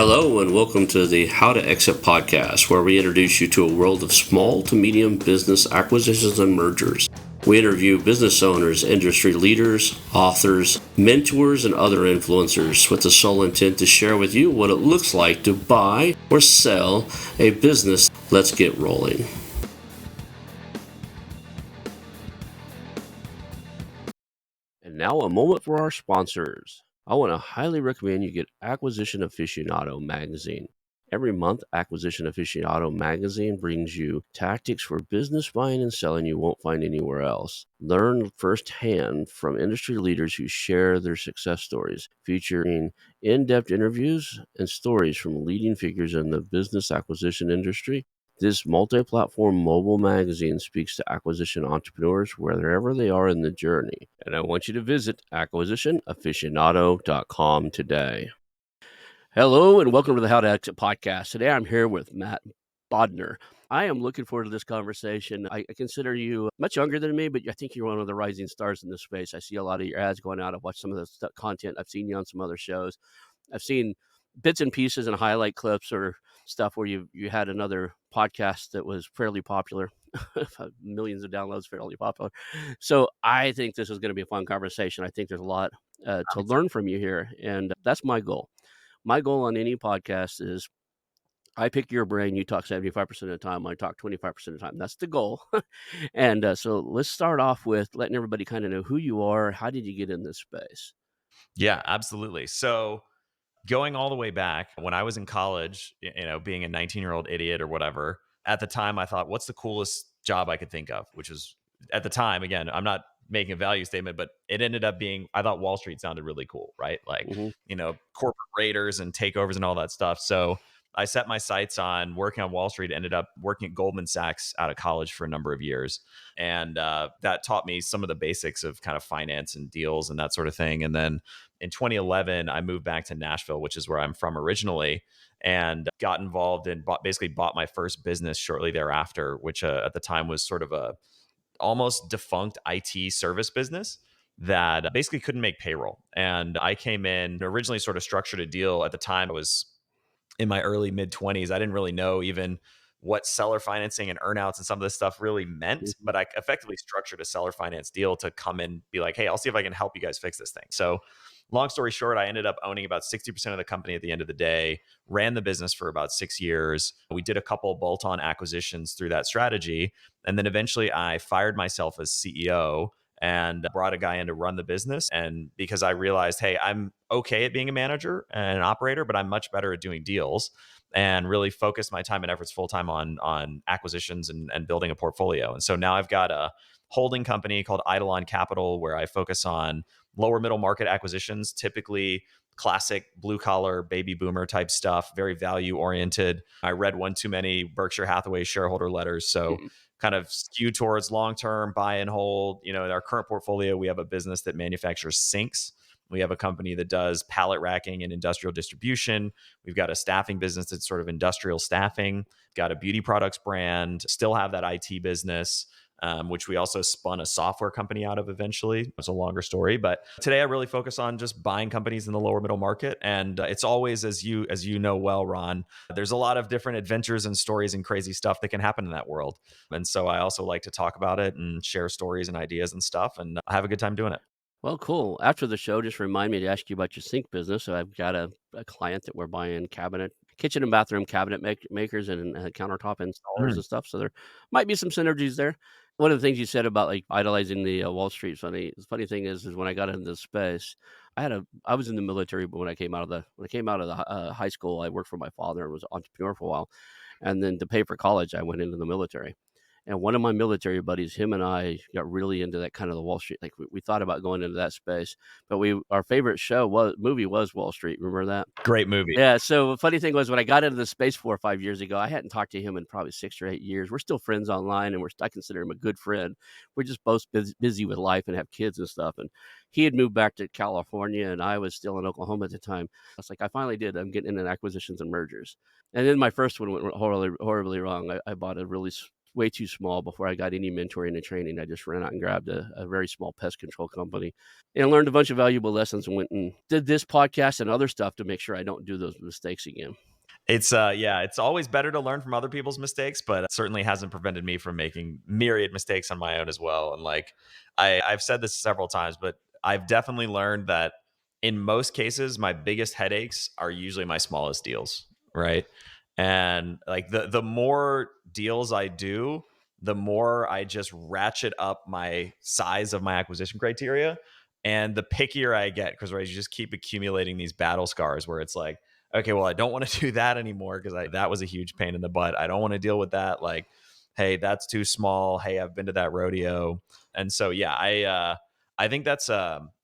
Hello, and welcome to the How to Exit podcast, where we introduce you to a world of small to medium business acquisitions and mergers. We interview business owners, industry leaders, authors, mentors, and other influencers with the sole intent to share with you what it looks like to buy or sell a business. Let's get rolling. And now a moment for our sponsors. I want to highly recommend you get Acquisition Aficionado magazine. Every month, Acquisition Aficionado magazine brings you tactics for business buying and selling you won't find anywhere else. Learn firsthand from industry leaders who share their success stories, featuring in-depth interviews and stories from leading figures in the business acquisition industry. This multi-platform mobile magazine speaks to acquisition entrepreneurs wherever they are in the journey. And I want you to visit acquisitionaficionado.com today. Hello, and welcome to the How to Exit podcast. Today I'm here with Matt Bodnar. I am looking forward to this conversation. I consider you much younger than me, but I think you're one of the rising stars in this space. I see a lot of your ads going out. I've watched some of the content. I've seen you on some other shows. I've seen bits and pieces and highlight clips or stuff where you had another podcast that was fairly popular, millions of downloads, fairly popular. So I think this is going to be a fun conversation. I think there's a lot to learn from you here, and that's my goal. My goal on any podcast is I pick your brain, you talk 75% of the time, I talk 25% of the time. That's the goal. And so let's start off with letting everybody kind of know who you are. How did you get in this space? Yeah, absolutely. So going all the way back when I was in college, being a 19-year-old idiot or whatever, at the time I thought, what's the coolest job I could think of? Which was at the time, again, I'm not making a value statement, but it ended up being, I thought Wall Street sounded really cool, right? Like, Mm-hmm. corporate raiders and takeovers and all that stuff. So I set my sights on working on Wall Street, ended up working at Goldman Sachs out of college for a number of years. And that taught me some of the basics of kind of finance and deals and that sort of thing. And then in 2011, I moved back to Nashville, which is where I'm from originally, and got involved and basically bought my first business shortly thereafter, which at the time was sort of a almost defunct IT service business that basically couldn't make payroll. And I came in, originally sort of structured a deal. At the time, I was in my early mid 20s. I didn't really know even what seller financing and earnouts and some of this stuff really meant, Mm-hmm. but I effectively structured a seller finance deal to come in, be like, hey, I'll see if I can help you guys fix this thing. So long story short, I ended up owning about 60% of the company at the end of the day, ran the business for about 6 years. We did a couple bolt-on acquisitions through that strategy. And then eventually I fired myself as CEO and brought a guy in to run the business. And because I realized, hey, I'm okay at being a manager and an operator, but I'm much better at doing deals, and really focus my time and efforts full time on acquisitions and building a portfolio. And so now I've got a holding company called Eidolon Capital where I focus on lower middle market acquisitions, typically classic blue collar baby boomer type stuff, very value oriented. I read one too many Berkshire Hathaway shareholder letters, so kind of skew towards long term buy and hold. In our current portfolio, we have a business that manufactures sinks. We have a company that does pallet racking and industrial distribution. We've got a staffing business that's sort of industrial staffing, got a beauty products brand, still have that IT business, which we also spun a software company out of eventually. It's a longer story, but today I really focus on just buying companies in the lower middle market. And it's always, as you know well, Ron, there's a lot of different adventures and stories and crazy stuff that can happen in that world. And so I also like to talk about it and share stories and ideas and stuff, and I have a good time doing it. Well, cool. After the show, just remind me to ask you about your sink business. So I've got a client that we're buying kitchen and bathroom cabinet makers and countertop installers Mm. and stuff. So there might be some synergies there. One of the things you said about like idolizing the Wall Street funny. The funny thing is when I got into this space, I was in the military, but when I came out of the high school, I worked for my father and was an entrepreneur for a while, and then to pay for college, I went into the military. And one of my military buddies, him and I got really into that kind of the Wall Street. Like we thought about going into that space, but our favorite movie was Wall Street. Remember that? Great movie. Yeah. So the funny thing was when I got into the space 4 or 5 years ago, I hadn't talked to him in probably 6 or 8 years. We're still friends online, and I consider him a good friend. We're just both busy with life and have kids and stuff. And he had moved back to California, and I was still in Oklahoma at the time. I was like, I finally did. I'm getting into acquisitions and mergers. And then my first one went horribly wrong. I bought a really way too small before I got any mentoring and training. I just ran out and grabbed a very small pest control company and learned a bunch of valuable lessons and went and did this podcast and other stuff to make sure I don't do those mistakes again. It's yeah, it's always better to learn from other people's mistakes, but it certainly hasn't prevented me from making myriad mistakes on my own as well. And like I've said this several times, but I've definitely learned that in most cases, my biggest headaches are usually my smallest deals, right? And like the more deals I do, the more I just ratchet up my size of my acquisition criteria. And the pickier I get, because right, you just keep accumulating these battle scars where it's like, okay, well, I don't want to do that anymore because that was a huge pain in the butt. I don't want to deal with that. Like, hey, that's too small. Hey, I've been to that rodeo, and so yeah, I think that's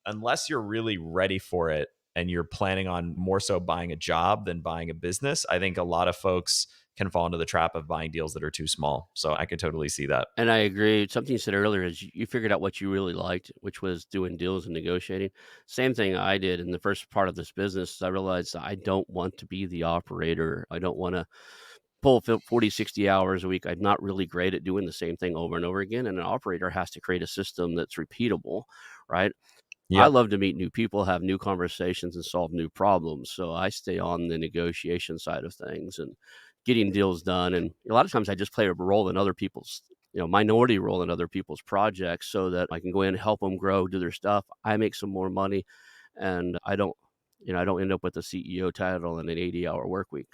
unless you're really ready for it and you're planning on more so buying a job than buying a business. I think a lot of folks can fall into the trap of buying deals that are too small. So I could totally see that. And I agree. Something you said earlier is you figured out what you really liked, which was doing deals and negotiating. Same thing I did in the first part of this business. I realized I don't want to be the operator. I don't want to pull 40, 60 hours a week. I'm not really great at doing the same thing over and over again. And an operator has to create a system that's repeatable, right? I Yep. love to meet new people, have new conversations, and solve new problems. So I stay on the negotiation side of things and getting deals done. And a lot of times I just play a role in other people's, minority role in other people's projects so that I can go in and help them grow, do their stuff. I make some more money and I don't end up with a CEO title and an 80-hour work week.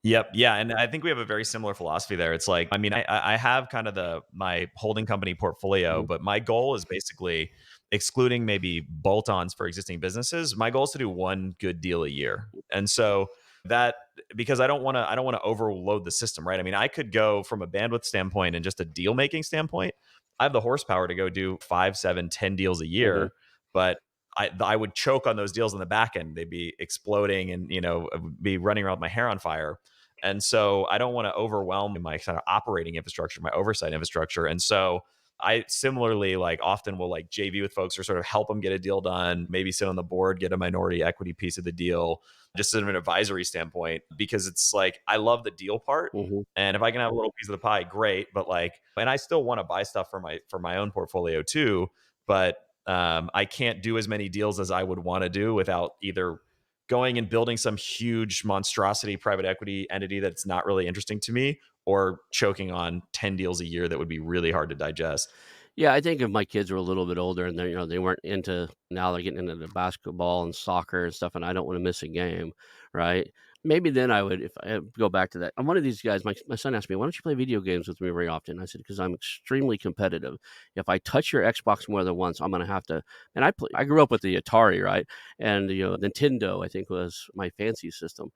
Yep. Yeah. And I think we have a very similar philosophy there. It's like, I mean, I have kind of my holding company portfolio, Mhm, but my goal is basically excluding maybe bolt-ons for existing businesses. My goal is to do one good deal a year. And so that because I don't want to overload the system, right? I mean, I could go from a bandwidth standpoint and just a deal making standpoint. I have the horsepower to go do 5, 7, 10 deals a mhm. year, but I would choke on those deals in the back end. They'd be exploding and, be running around with my hair on fire. And so I don't want to overwhelm my kind of operating infrastructure, my oversight infrastructure. And so I similarly like often will like JV with folks or sort of help them get a deal done, maybe sit on the board, get a minority equity piece of the deal, just as an advisory standpoint, because it's like I love the deal part. Mhm. And if I can have a little piece of the pie, great. But like, and I still want to buy stuff for my own portfolio too. But I can't do as many deals as I would want to do without either going and building some huge monstrosity private equity entity that's not really interesting to me or choking on 10 deals a year that would be really hard to digest. Yeah, I think if my kids were a little bit older and they weren't into now they're getting into the basketball and soccer and stuff, and I don't want to miss a game, right? Maybe then I would if I go back to that. I'm one of these guys. My son asked me, "Why don't you play video games with me very often?" I said, "Because I'm extremely competitive. If I touch your Xbox more than once, I'm gonna have to." And I grew up with the Atari, right? And Nintendo, I think was my fancy system.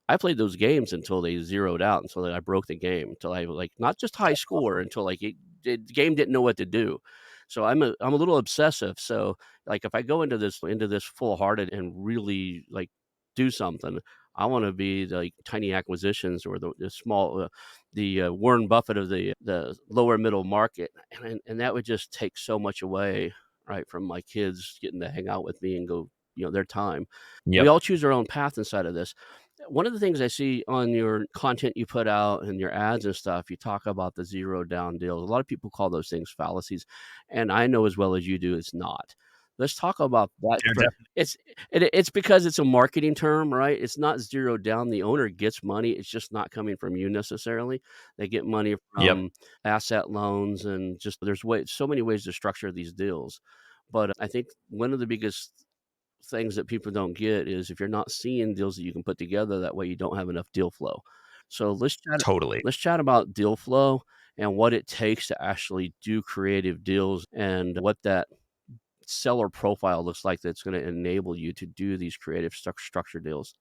I played those games until they zeroed out, until I broke the game, until I like not just high score, until like the game didn't know what to do. So I'm a little obsessive. So like if I go into this full hearted and really like do something, I want to be like tiny acquisitions or the small the Warren Buffett of the lower middle market, and that would just take so much away right from my kids getting to hang out with me and go their time. We Yep. all choose our own path inside of this. One of the things I see on your content you put out and your ads and stuff, you talk about the zero down deals. A lot of people call those things fallacies, and I know as well as you do it's not. Let's talk about that They're for definitely. it's because it's a marketing term, right? It's not zero down. The owner gets money. It's just not coming from you necessarily. They get money Yep. from asset loans and just there's so many ways to structure these deals. But I think one of the biggest things that people don't get is if you're not seeing deals that you can put together, that way you don't have enough deal flow. So Totally. let's chat about deal flow and what it takes to actually do creative deals and what that seller profile looks like that's going to enable you to do these creative structure deals.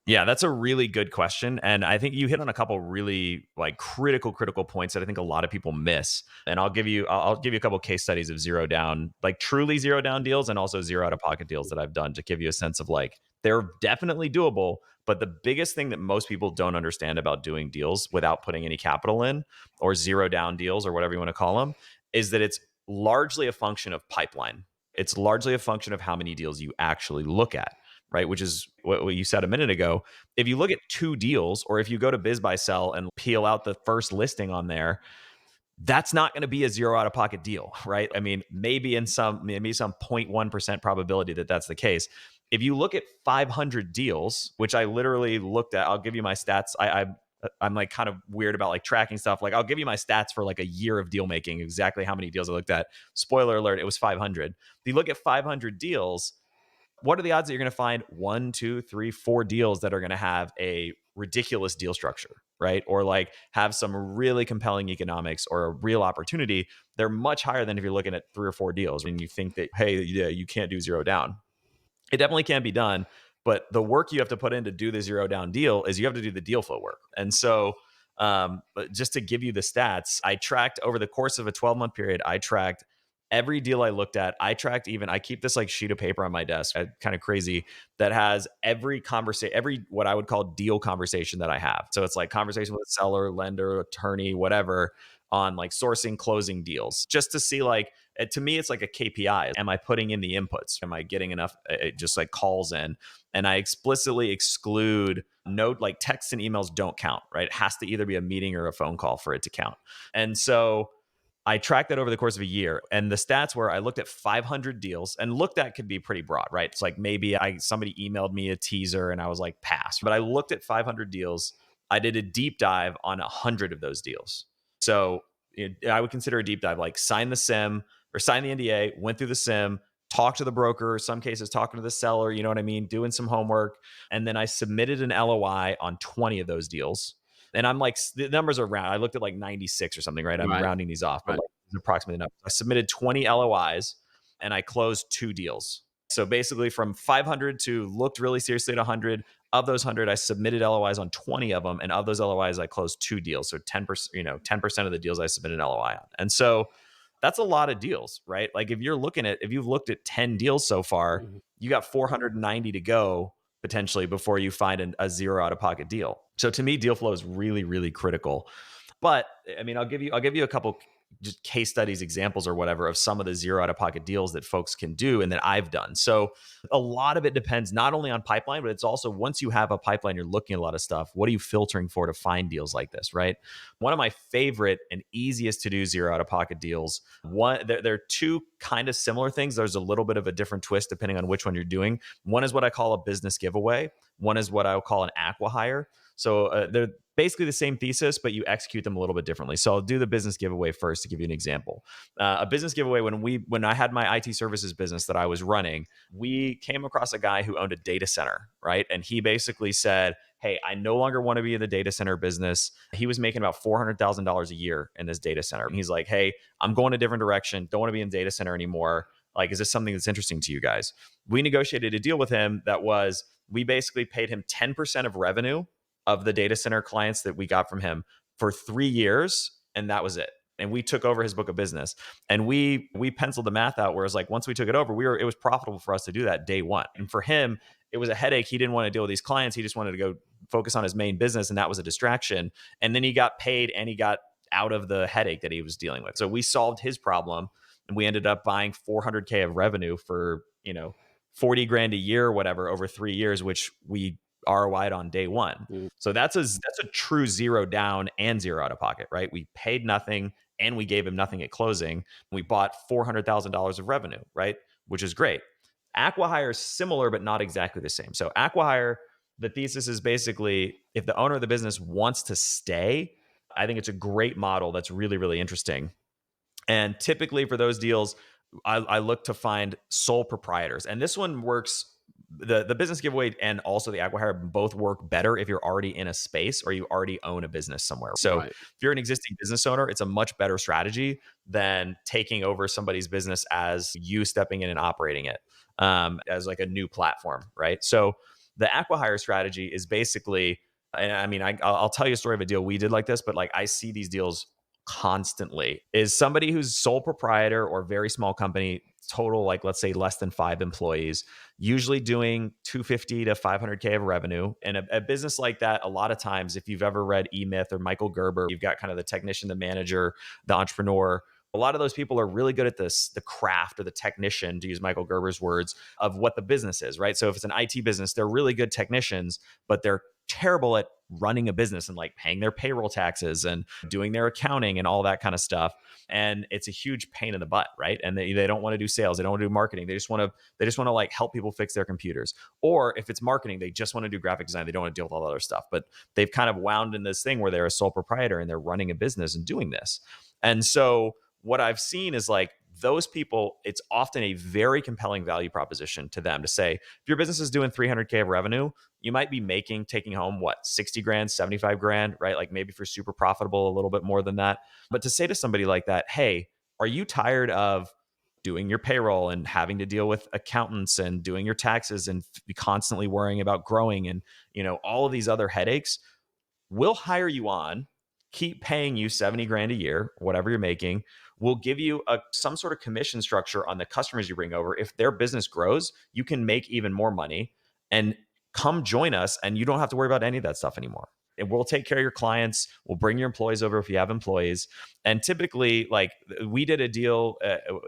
Yeah, that's a really good question. And I think you hit on a couple really like critical points that I think a lot of people miss. And I'll give you a couple case studies of zero down, like truly zero down deals and also zero out of pocket deals that I've done to give you a sense of like they're definitely doable. But the biggest thing that most people don't understand about doing deals without putting any capital in or zero down deals or whatever you want to call them is that it's largely a function of pipeline. It's largely a function of how many deals you actually look at, right? Which is what you said a minute ago. If you look at two deals, or if you go to Biz Buy Sell and peel out the first listing on there, that's not going to be a zero out of pocket deal, right? I mean, maybe some 0.1% probability that that's the case. If you look at 500 deals, which I literally looked at, I'll give you my stats. I'm like kind of weird about like tracking stuff. Like I'll give you my stats for like a year of deal making, exactly how many deals I looked at. Spoiler alert, it was 500. If you look at 500 deals, what are the odds that you're going to find 1, 2, 3, 4 deals that are going to have a ridiculous deal structure, right? Or like have some really compelling economics or a real opportunity? They're much higher than if you're looking at 3 or 4 deals and you think that, hey, yeah, you can't do zero down. It definitely can be done, but the work you have to put in to do the zero down deal is you have to do the deal flow work. And so, but just to give you the stats, I tracked over the course of a 12-month period, I tracked every deal I looked at. I keep this like sheet of paper on my desk, kind of crazy, that has every conversation, every what I would call deal conversation that I have. So it's like conversation with a seller, lender, attorney, whatever, on like sourcing, closing deals, just to see like, to me, it's like a KPI. Am I putting in the inputs? Am I getting enough just like calls in? And I explicitly exclude note like texts and emails don't count, right? It has to either be a meeting or a phone call for it to count. And so I tracked that over the course of a year. And the stats were I looked at 500 deals, and looked at could be pretty broad, right? It's like maybe somebody emailed me a teaser and I was like, pass. But I looked at 500 deals. I did a deep dive on 100 of those deals. So I would consider a deep dive like sign the SIM or sign the NDA, went through the SIM, talked to the broker, some cases talking to the seller, you know what I mean, doing some homework. And then I submitted an LOI on 20 of those deals. And I'm like, the numbers are round. I looked at like 96 or something, right? I'm Right. rounding these off, but Right. like approximately the numbers. I submitted 20 LOIs and I closed 2 deals. So basically from 500 to looked really seriously at 100. Of those 100, I submitted LOIs on 20 of them. And of those LOIs, I closed 2 deals. So 10%, 10% of the deals I submitted an LOI on. And so that's a lot of deals, right? Like if you've looked at 10 deals so far, Mhm. you got 490 to go potentially before you find a zero out of pocket deal. So to me, deal flow is really, really critical. But I mean, I'll give you a couple just case studies, examples or whatever of some of the zero out of pocket deals that folks can do and that I've done. So a lot of it depends not only on pipeline, but it's also once you have a pipeline, you're looking at a lot of stuff. What are you filtering for to find deals like this, right? One of my favorite and easiest to do zero out of pocket deals. There are two kind of similar things. There's a little bit of a different twist depending on which one you're doing. One is what I call a business giveaway. One is what I would call an acqui-hire. So they're basically the same thesis, but you execute them a little bit differently. So I'll do the business giveaway first to give you an example. A business giveaway, when I had my IT services business that I was running, we came across a guy who owned a data center, right? And he basically said, hey, I no longer want to be in the data center business. He was making about $400,000 a year in this data center. And he's like, hey, I'm going a different direction. Don't want to be in data center anymore. Like, is this something that's interesting to you guys? We negotiated a deal with him that was, we basically paid him 10% of revenue of the data center clients that we got from him for 3 years, and that was it. And we took over his book of business, and we penciled the math out. Whereas like once we took it over, it was profitable for us to do that day one. And for him, it was a headache. He didn't want to deal with these clients. He just wanted to go focus on his main business, and that was a distraction. And then he got paid, and he got out of the headache that he was dealing with. So we solved his problem, and we ended up buying 400K of revenue for 40 grand a year or whatever over 3 years, which we ROI'd on day one. Mhm. So that's a true zero down and zero out of pocket, right? We paid nothing and we gave him nothing at closing. We bought $400,000 of revenue, right? Which is great. Acqui-hire is similar, but not exactly the same. So acqui-hire, the thesis is basically if the owner of the business wants to stay, I think it's a great model that's really, really interesting. And typically for those deals, I look to find sole proprietors. And this one works. The business giveaway and also the acqui-hire both work better if you're already in a space or you already own a business somewhere. So Right. if you're an existing business owner, it's a much better strategy than taking over somebody's business as you stepping in and operating it as like a new platform, right? So the acqui-hire strategy is basically, and I mean, I'll tell you a story of a deal we did like this, but like I see these deals constantly. Is somebody who's sole proprietor or very small company, total like let's say less than 5 employees, usually doing 250 to 500K of revenue. And a business like that, a lot of times, if you've ever read E-Myth or Michael Gerber, you've got kind of the technician, the manager, the entrepreneur. A lot of those people are really good at this, the craft or the technician, to use Michael Gerber's words, of what the business is, right? So if it's an IT business, they're really good technicians, but they're terrible at running a business and like paying their payroll taxes and doing their accounting and all that kind of stuff. And it's a huge pain in the butt, right? And they don't want to do sales, they don't want to do marketing, they just want to like help people fix their computers. Or if it's marketing, they just want to do graphic design, they don't want to deal with all the other stuff. But they've kind of wound in this thing where they're a sole proprietor and they're running a business and doing this. And so what I've seen is like those people, it's often a very compelling value proposition to them to say, if your business is doing 300K of revenue, you might be taking home what, 60 grand, 75 grand, right? Like maybe if you're super profitable, a little bit more than that. But to say to somebody like that, hey, are you tired of doing your payroll and having to deal with accountants and doing your taxes and constantly worrying about growing and, all of these other headaches? We'll hire you on, keep paying you 70 grand a year, whatever you're making. We'll give you some sort of commission structure on the customers you bring over. If their business grows, you can make even more money and come join us, and you don't have to worry about any of that stuff anymore. And we'll take care of your clients. We'll bring your employees over if you have employees. And typically, like we did a deal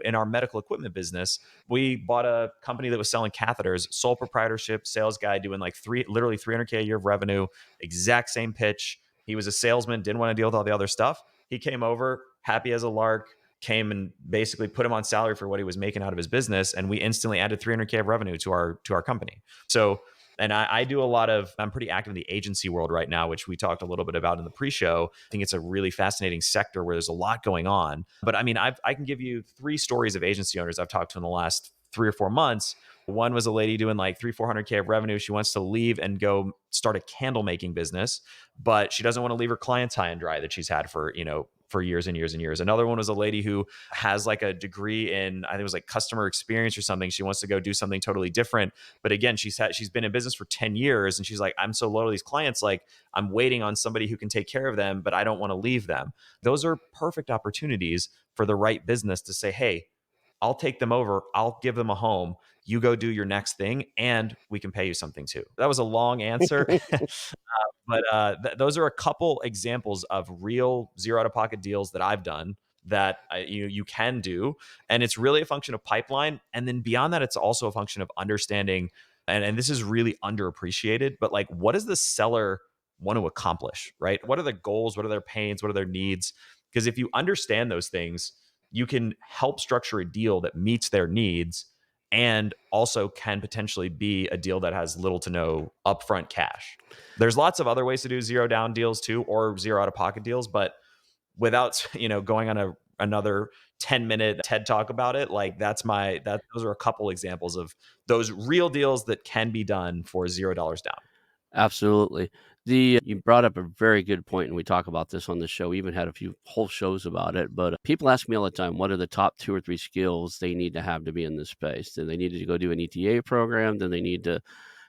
in our medical equipment business. We bought a company that was selling catheters, sole proprietorship, sales guy doing like literally 300K a year of revenue, exact same pitch. He was a salesman, didn't want to deal with all the other stuff. He came over, happy as a lark, came and basically put him on salary for what he was making out of his business, and we instantly added 300K of revenue to our company. So, and I do a lot of, I'm pretty active in the agency world right now, which we talked a little bit about in the pre-show. I think it's a really fascinating sector where there's a lot going on. But I mean, I can give you 3 stories of agency owners I've talked to in the last 3 or 4 months. One was a lady doing like 400K of revenue. She wants to leave and go start a candle making business, but she doesn't want to leave her clients high and dry that she's had for years and years and years. Another one was a lady who has like a degree in, I think it was like customer experience or something. She wants to go do something totally different. But again, she's been in business for 10 years and she's like, I'm so loyal to these clients. Like I'm waiting on somebody who can take care of them, but I don't want to leave them. Those are perfect opportunities for the right business to say, hey, I'll take them over. I'll give them a home. You go do your next thing and we can pay you something too. That was a long answer. But those are a couple examples of real zero out of pocket deals that I've done that you can do. And it's really a function of pipeline. And then beyond that, it's also a function of understanding. And this is really underappreciated, but like, what does the seller want to accomplish, right? What are the goals? What are their pains? What are their needs? Because if you understand those things, you can help structure a deal that meets their needs and also can potentially be a deal that has little to no upfront cash. There's lots of other ways to do zero down deals too, or zero out of pocket deals, but without going on another 10-minute TED talk about it, like those are a couple examples of those real deals that can be done for $0 down. Absolutely. You brought up a very good point, and we talk about this on the show. We even had a few whole shows about it. But people ask me all the time, what are the top 2 or 3 skills they need to have to be in this space? Do they need to go do an ETA program? Do they need to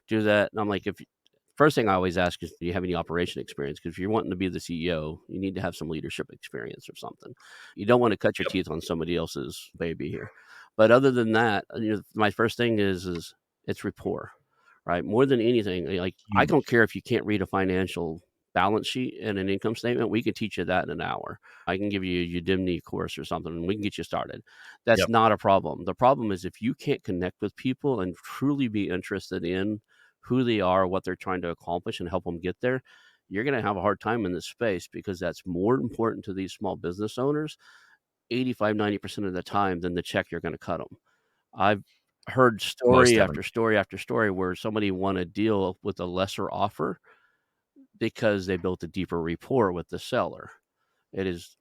do that? And I'm like, first thing I always ask is, do you have any operation experience? Because if you're wanting to be the CEO, you need to have some leadership experience or something. You don't want to cut your Yep. teeth on somebody else's baby here. But other than that, my first thing is it's rapport, right? More than anything, like I don't Huge. care if you can't read a financial balance sheet and an income statement. We can teach you that in an hour. I can give you a Udemy course or something, and we can get you started. That's Yep. not a problem. The problem is if you can't connect with people and truly be interested in who they are, what they're trying to accomplish, and help them get there, you're going to have a hard time in this space because that's more important to these small business owners 85-90% of the time than the check you're going to cut them. I've heard Most story definitely. after story after story where somebody won a deal with a lesser offer because they built a deeper rapport with the seller. It is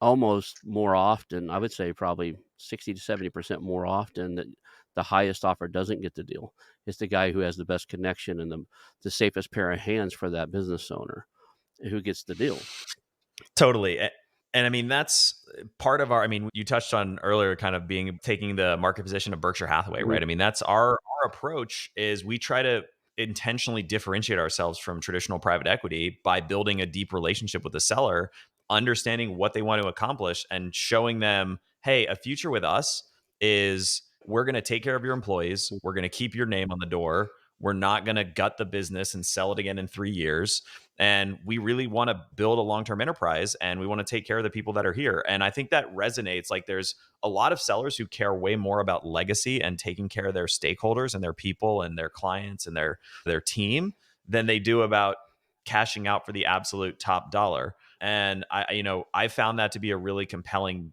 almost more often, I would say probably 60 to 70% more often, that the highest offer doesn't get the deal. It's the guy who has the best connection and the safest pair of hands for that business owner who gets the deal. Totally. And I mean, that's part of I mean, you touched on earlier kind of taking the market position of Berkshire Hathaway, Mhm. right? I mean, that's our approach is we try to intentionally differentiate ourselves from traditional private equity by building a deep relationship with the seller, understanding what they want to accomplish and showing them, hey, a future with us is we're going to take care of your employees. We're going to keep your name on the door. We're not going to gut the business and sell it again in 3 years. And we really want to build a long-term enterprise and we want to take care of the people that are here. And I think that resonates. Like there's a lot of sellers who care way more about legacy and taking care of their stakeholders and their people and their clients and their team. than they do about cashing out for the absolute top dollar. And I found that to be a really compelling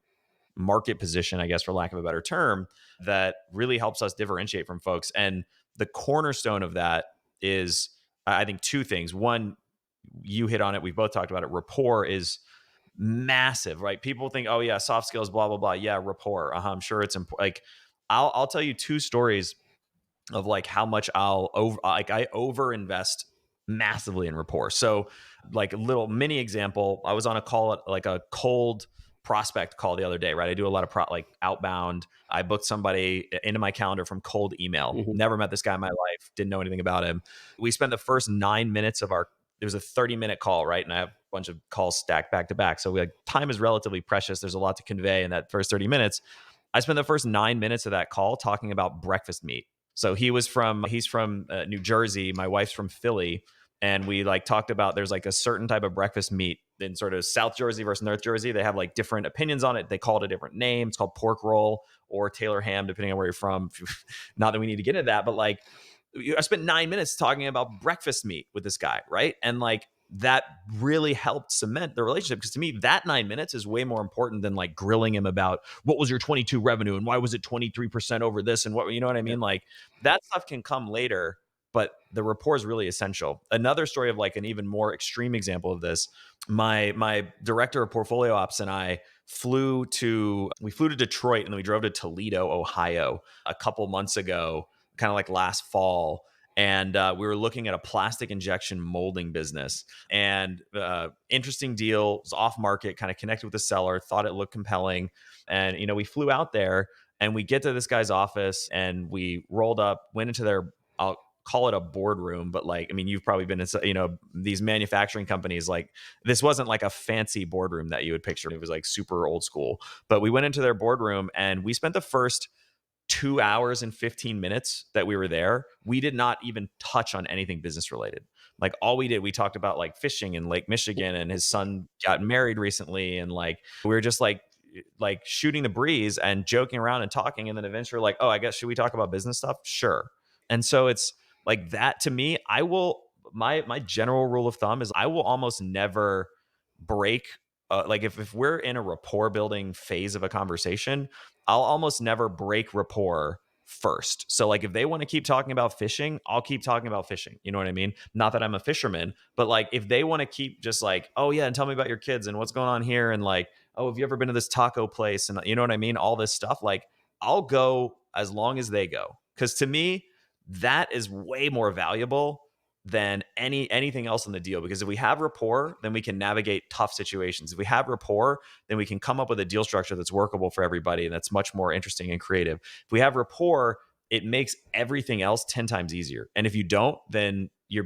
market position, I guess, for lack of a better term, that really helps us differentiate from folks. And the cornerstone of that is, I think, two things. One, you hit on it. We've both talked about it. Rapport is massive, right? People think, oh yeah, soft skills, blah blah blah. Yeah, rapport. I'm sure it's important. Like, I'll tell you two stories of like how much I over invest massively in rapport. So, like, a little mini example, I was on a call at like a cold prospect call the other day, right? I do a lot of like outbound. I booked somebody into my calendar from cold email. Mhm. Never met this guy in my life, didn't know anything about him. We spent the first 9 minutes of our it was a 30-minute call, right? And I have a bunch of calls stacked back to back. So we like, time is relatively precious. There's a lot to convey in that first 30 minutes. I spent the first 9 minutes of that call talking about breakfast meat. So he's from New Jersey. My wife's from Philly. And we like talked about there's like a certain type of breakfast meat in sort of South Jersey versus North Jersey. They have like different opinions on it. They call it a different name. It's called pork roll or Taylor ham, depending on where you're from. Not that we need to get into that, but like I spent 9 minutes talking about breakfast meat with this guy, right? And like that really helped cement the relationship, because to me that 9 minutes is way more important than like grilling him about what was your 22 revenue and why was it 23% over this and what, you know what I Yeah. mean? Like that stuff can come later, but the rapport is really essential. Another story of like an even more extreme example of this, my director of portfolio ops and I flew to Detroit and then we drove to Toledo, Ohio a couple months ago, kind of like last fall. And we were looking at a plastic injection molding business. And interesting deal, it was off market, kind of connected with the seller, thought it looked compelling. And, we flew out there and we get to this guy's office and we rolled up, went into their, I'll call it a boardroom, but like, I mean, you've probably been in, these manufacturing companies, like this wasn't like a fancy boardroom that you would picture. It was like super old school. But we went into their boardroom and we spent the first 2 hours and 15 minutes that we were there, we did not even touch on anything business related. Like all we did, we talked about like fishing in Lake Michigan and his son got married recently. And like, we were just like shooting the breeze and joking around and talking. And then eventually like, oh, I guess, should we talk about business stuff? Sure. And so it's like that to me, my general rule of thumb is I will almost never break like if we're in a rapport building phase of a conversation, I'll almost never break rapport first. So like if they want to keep talking about fishing, I'll keep talking about fishing. You know what I mean? Not that I'm a fisherman, but like if they want to keep just like, oh yeah, and tell me about your kids and what's going on here and like, oh, have you ever been to this taco place and you know what I mean? All this stuff, like I'll go as long as they go. Cuz to me, that is way more valuable than anything else in the deal, because if we have rapport, then we can navigate tough situations. If we have rapport, then we can come up with a deal structure that's workable for everybody and that's much more interesting and creative. If we have rapport, it makes everything else 10 times easier. And if you don't, then you're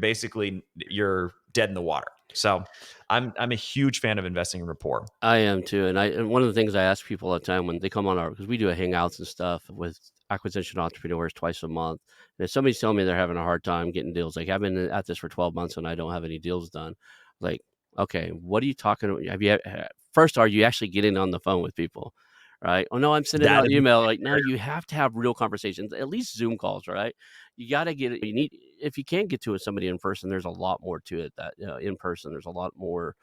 dead in the water. So I'm a huge fan of investing in rapport. I am too, and one of the things I ask people all the time when they come on our, because we do a hangouts and stuff with acquisition entrepreneurs twice a month, and if somebody's telling me they're having a hard time getting deals, like, "I've been at this for 12 months and I don't have any deals done." Like, "Okay, what are you talking about? Have you first, are you actually getting on the phone with people?" Right? "Oh, no, I'm sending That out is email." Like, no, you have to have real conversations, at least Zoom calls, right? You gotta get it, you need, if you can't get to somebody in person, there's a lot more to it that, in person, there's a lot more,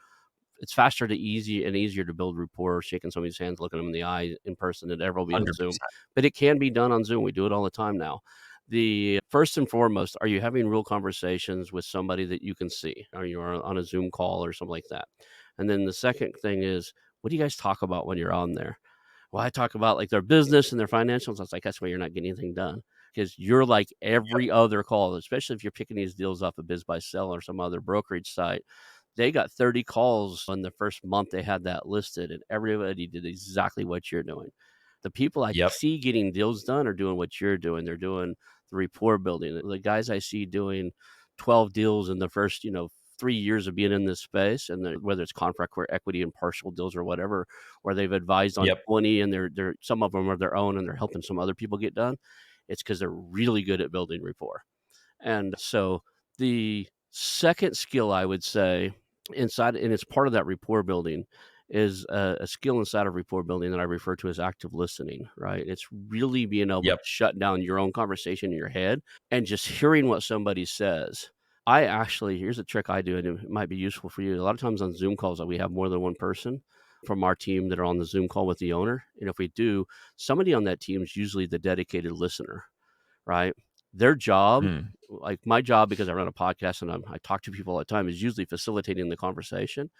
it's faster to easy and easier to build rapport, shaking somebody's hands, looking them in the eye in person than ever will be on Zoom. 100%. But it can be done on Zoom. We do it all the time now. The first and foremost, are you having real conversations with somebody that you can see? Are you on a Zoom call or something like that? And then the second thing is, what do you guys talk about when you're on there? Well, I talk about like their business and their financials. I was like, that's why you're not getting anything done, because you're like every other call, especially if you're picking these deals off of Biz by Sell or some other brokerage site. They got 30 calls on the first month they had that listed, and everybody did exactly what you're doing. The people I Yep. see getting deals done are doing what you're doing. They're doing the rapport building. The guys I see doing 12 deals in the first, 3 years of being in this space, and whether it's contract or equity and partial deals or whatever, where they've advised on Yep. 20 and they're some of them are their own and they're helping some other people get done. It's because they're really good at building rapport. And so the second skill I would say inside, and it's part of that rapport building, is a skill inside of rapport building that I refer to as active listening, right? It's really being able to Yep. shut down your own conversation in your head and just hearing what somebody says. I actually here's a trick I do, and it might be useful for you. A lot of times on Zoom calls, we have more than one person from our team that are on the Zoom call with the owner, and if we do, somebody on that team is usually the dedicated listener, right? Their job, Mm. like my job, because I run a podcast and I talk to people all the time, is usually facilitating the conversation.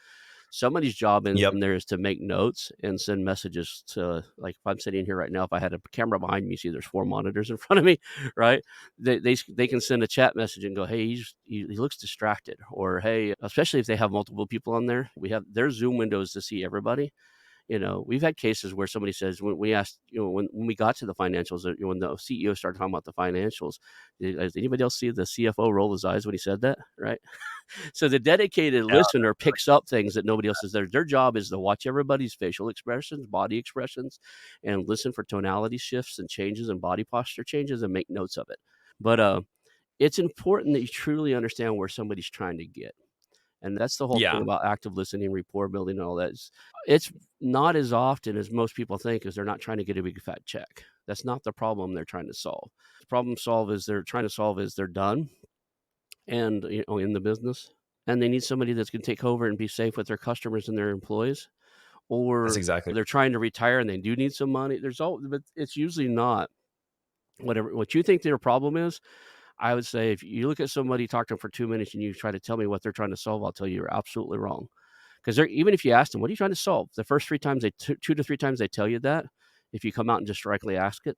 Somebody's job Yep. in there is to make notes and send messages to, like, if I'm sitting here right now, if I had a camera behind me, see there's 4 monitors in front of me, right? They can send a chat message and go, "Hey, he looks distracted," or, "Hey," especially if they have multiple people on there, we have their Zoom windows to see everybody. We've had cases where somebody says when we asked, when we got to the financials, when the CEO started talking about the financials, "Does anybody else see the CFO roll his eyes when he said that?" Right? So the dedicated Yeah, listener that's really picks up things that nobody else is there. Their job is to watch everybody's facial expressions, body expressions, and listen for tonality shifts and changes and body posture changes and make notes of it. But it's important that you truly understand where somebody's trying to get. And that's the whole thing yeah, about active listening, rapport building, and all that. It's not as often as most people think, is they're not trying to get a big fat check. That's not the problem they're trying to solve. The problem solve is they're trying to solve is they're done and, in the business, and they need somebody that's gonna take over and be safe with their customers and their employees, that's or exactly they're trying to retire and they do need some money. But it's usually not whatever what you think their problem is. I would say if you look at somebody, talk to them for 2 minutes, and you try to tell me what they're trying to solve, I'll tell you you're absolutely wrong. 'Cause they're even if you ask them, "What are you trying to solve?" The first 3 times 2 to 3 times they tell you that, if you come out and just directly ask it,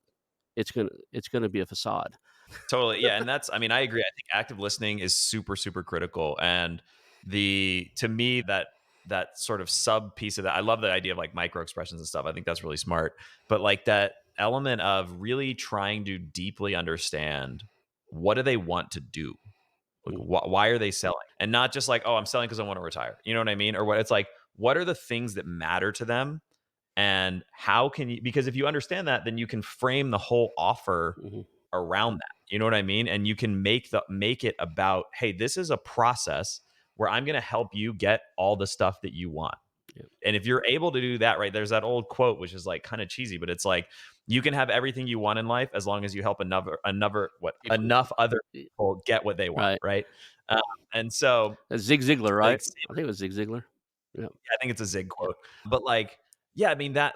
it's gonna be a facade. totally. Yeah, and that's I mean, I agree. I think active listening is super, super critical. And the to me, that sort of sub piece of that, I love the idea of like micro expressions and stuff. I think that's really smart. But like that element of really trying to deeply understand what do they want to do? Like, Mm, why are they selling? And not just like, oh, I'm selling because I want to retire. You know what I mean? Or what it's like, what are the things that matter to them? And how can you, because if you understand that, then you can frame the whole offer mhm, around that. You know what I mean? And you can make it about, hey, this is a process where I'm going to help you get all the stuff that you want. yeah, And if you're able to do that, right, there's that old quote which is like kind of cheesy, but it's like you can have everything you want in life as long as you help people enough other e people get what they want, right. right? Um, and so Zig Ziglar, right? like I think it was Zig Ziglar. Yeah, I think it's a Zig yeah. quote. But like, yeah, I mean that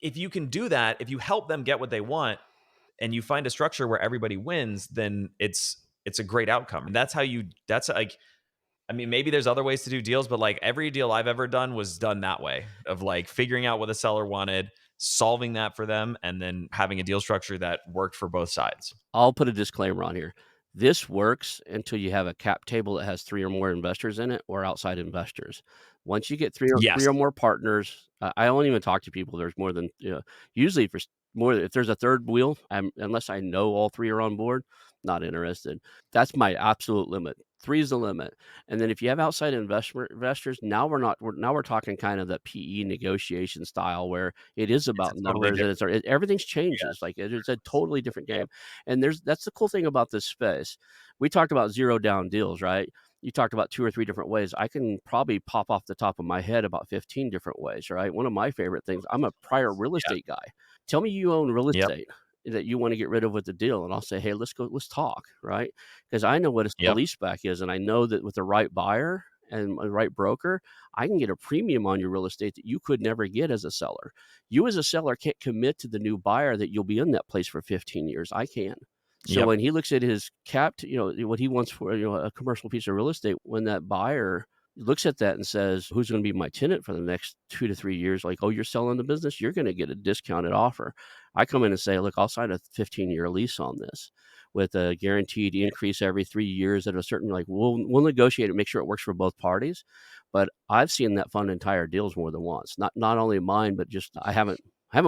if you can do that, if you help them get what they want and you find a structure where everybody wins, then it's a great outcome. And that's like I mean, maybe there's other ways to do deals, but like every deal I've ever done was done that way of like figuring out what the seller wanted, solving that for them, and then having a deal structure that worked for both sides. I'll put a disclaimer on here. This works until you have a cap table that has 3 or more investors in it or outside investors. Once you get 3 or Yes. more partners, I won't even talk to people there's more than, usually if there's a 3rd wheel, unless I know all 3 are on board, not interested. That's my absolute limit. 3 is the limit. And then if you have outside investors, now we're talking kind of the PE negotiation style where it is It's a about totally numbers and different. everything's changes. Yes. Like, it's a totally different Yep. game. And that's the cool thing about this space. We talked about zero down deals, right? You talked about 2 or 3 different ways. I can probably pop off the top of my head about 15 different ways, right? One of my favorite things, I'm a prior real Yeah. estate guy. Tell me you own real Yep. estate that you want to get rid of with the deal, and I'll say, "Hey, let's talk," right? Because I know what a sale Yep. leaseback is, and I know that with the right buyer and the right broker, I can get a premium on your real estate that you could never get as a seller. You as a seller can't commit to the new buyer that you'll be in that place for 15 years. I can. So Yep. when he looks at his capped, what he wants for, a commercial piece of real estate, when that buyer looks at that and says, "Who's going to be my tenant for the next 2 to 3 years?" Like, "Oh, you're selling the business? You're going to get a discounted offer." I come in and say, "Look, I'll sign a 15-year lease on this with a guaranteed increase every 3 years at a certain, like, we'll negotiate it, make sure it works for both parties." But I've seen that fund entire deals more than once. Not only mine, but just I haven't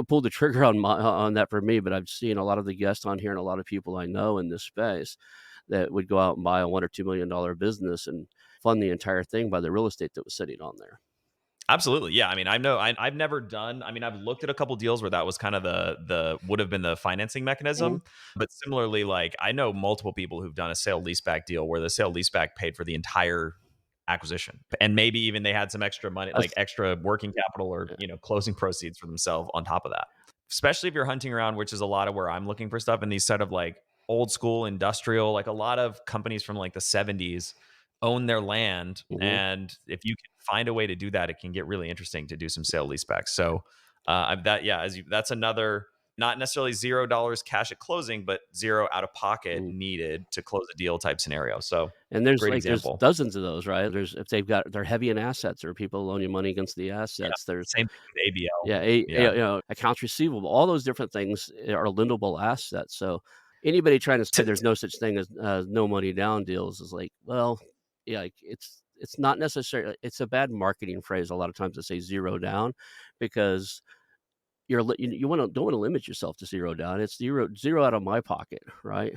pulled the trigger on that for me, but I've seen a lot of the guests on here and a lot of people I know in this space that would go out and buy a $1 or $2 million business and fund the entire thing by the real estate that was sitting on there. Absolutely. Yeah. I mean, I know I've never done, I mean, I've looked at a couple deals where that was kind of the would have been the financing Mhm. mechanism. But similarly, like I know multiple people who've done a sale leaseback deal where the sale leaseback paid for the entire acquisition. And maybe even they had some extra money, like That's extra working capital or, yeah. closing proceeds for themselves on top of that. Especially if you're hunting around, which is a lot of where I'm looking for stuff in these sort of like old school industrial, like a lot of companies from like the 70s own their land. Mhm. And if you can find a way to do that, it can get really interesting to do some sale leasebacks. So that, yeah, that's another, not necessarily $0 cash at closing, but zero out of pocket Mhm. needed to close a deal type scenario. So And there's great like there's example. dozens of those, right? There's if they're heavy in assets or people loan you money against the Yeah. assets. There's Same thing with ABL. yeah, Yeah. accounts receivable, all those different things are lendable assets. So anybody trying to say T- there's no such thing as no money down deals is like, well, yeah, like it's not necessarily it's a bad marketing phrase a lot of times to say zero down because you want to don't want to limit yourself to zero down. It's zero out of my pocket, right?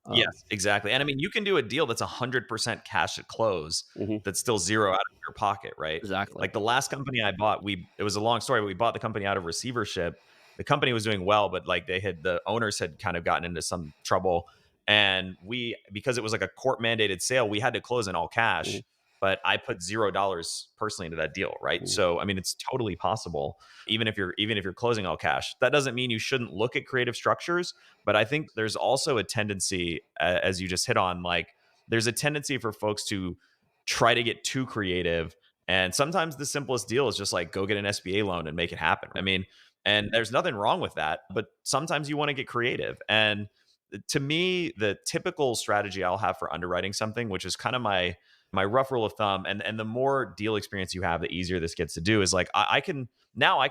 Um, Yes, exactly. And I mean, you can do a deal that's 100% cash at close mhm, that's still 0 out of your pocket, right? exactly. Like the last company I bought, it was a long story, but we bought the company out of receivership. The company was doing well, but like the owners had kind of gotten into some trouble. And because it was like a court mandated sale, we had to close in all Mhm, cash, but I put $0 personally into that deal, right? mhm, So, I mean, it's totally possible, even if you're closing all cash. That doesn't mean you shouldn't look at creative structures, but I think there's also a tendency, as you just hit on, like there's a tendency for folks to try to get too creative. And sometimes the simplest deal is just like go get an SBA loan and make it happen. I mean, and there's nothing wrong with that, but sometimes you want to get creative. And to me, the typical strategy I'll have for underwriting something, which is kind of my rough rule of thumb, and the more deal experience you have, the easier this gets to do, is like I can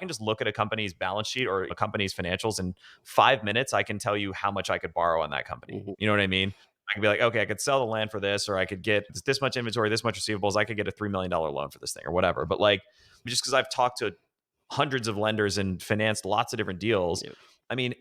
just look at a company's balance sheet or a company's financials, and 5 minutes I can tell you how much I could borrow on that company. mhm, You know what I mean? I can be like, okay, I could sell the land for this, or I could get this much inventory, this much receivables. I could get a $3 million loan for this thing, or whatever. But like, just because I've talked to hundreds of lenders and financed lots of different deals, yeah, I mean,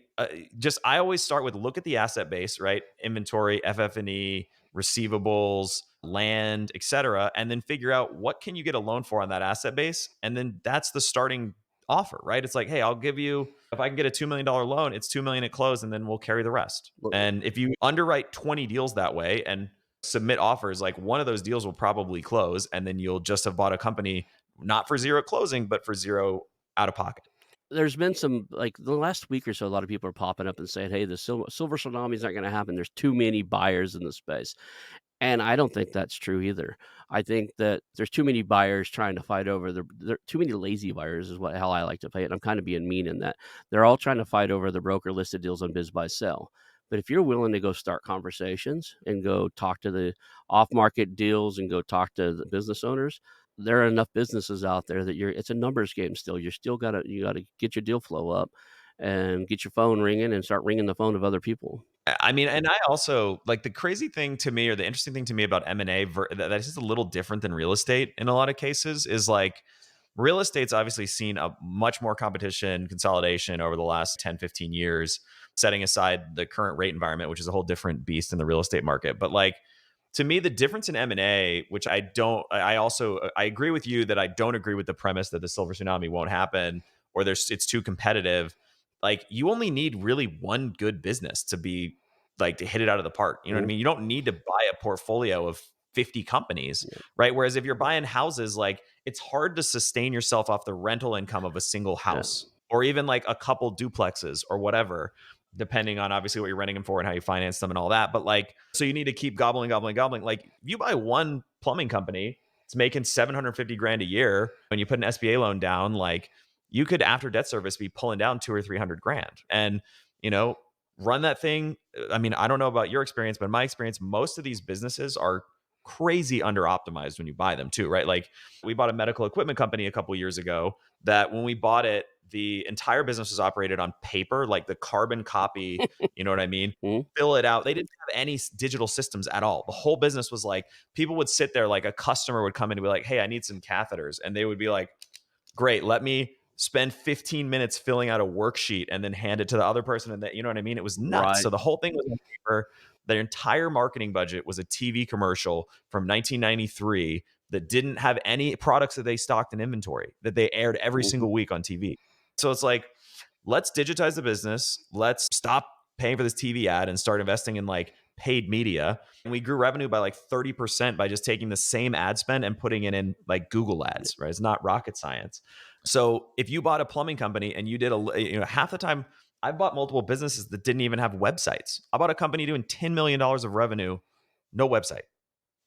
just I always start with look at the asset base, right? Inventory, FF&E, receivables, land, etc., and then figure out what can you get a loan for on that asset base, and then that's the starting offer, right? It's like, hey, I'll give you, if I can get a $2 million loan, it's 2 million at close, and then we'll carry the rest. well, And if you underwrite 20 deals that way and submit offers, like one of those deals will probably close, and then you'll just have bought a company not for zero at closing, but for zero out of pocket. there's been some like the last week or so, a lot of people are popping up and saying, "Hey, the silver tsunami is not going to happen. There's too many buyers in the space." And I don't think that's true either. I think that there's too many buyers trying to fight over there too many lazy buyers is how I like to play it. I'm kind of being mean in that. They're all trying to fight over the broker listed deals on Biz Buy Sell. But if you're willing to go start conversations and go talk to the off market deals and go talk to the business owners, there are enough businesses out there that it's a numbers game still. You gotta get your deal flow up and get your phone ringing and start ringing the phone of other people. I mean, and I also like the crazy thing to me, or the interesting thing to me about M&A that is just a little different than real estate in a lot of cases, is like real estate's obviously seen a much more competition, consolidation over the last 10, 15 years, setting aside the current rate environment, which is a whole different beast in the real estate market. But like, to me, the difference in M&A, which I agree with you that I don't agree with the premise that the silver tsunami won't happen, or it's too competitive. Like, you only need really one good business to be like to hit it out of the park. You know what I Mhm. mean? You don't need to buy a portfolio of 50 companies, Yeah. right? Whereas if you're buying houses, like it's hard to sustain yourself off the rental income of a single Yeah. house, or even like a couple duplexes or whatever, depending on obviously what you're renting them for and how you finance them and all that. But like, so you need to keep gobbling, gobbling, gobbling. Like, if you buy one plumbing company, it's making 750 grand a year. When you put an SBA loan down, like you could, after debt service, be pulling down 2 or 300 grand. And, you know, run that thing. I mean, I don't know about your experience, but in my experience, most of these businesses are crazy under optimized when you buy them too, right? Like, we bought a medical equipment company a couple years ago that when we bought it, the entire business was operated on paper, like the carbon copy, you know what I mean? Mhm. Fill it out. They didn't have any digital systems at all. The whole business was like, people would sit there, like a customer would come in and be like, hey, I need some catheters. And they would be like, great, let me spend 15 minutes filling out a worksheet and then hand it to the other person. And that, you know what I mean? It was nuts. Right. So the whole thing was on paper. Their entire marketing budget was a TV commercial from 1993 that didn't have any products that they stocked in inventory, that they aired every Mhm. single week on TV. So it's like, let's digitize the business. Let's stop paying for this TV ad and start investing in like paid media. And we grew revenue by like 30% by just taking the same ad spend and putting it in like Google Yeah. ads, right? It's not rocket science. So if you bought a plumbing company and you did half the time, I bought multiple businesses that didn't even have websites. I bought a company doing $10 million of revenue, no website,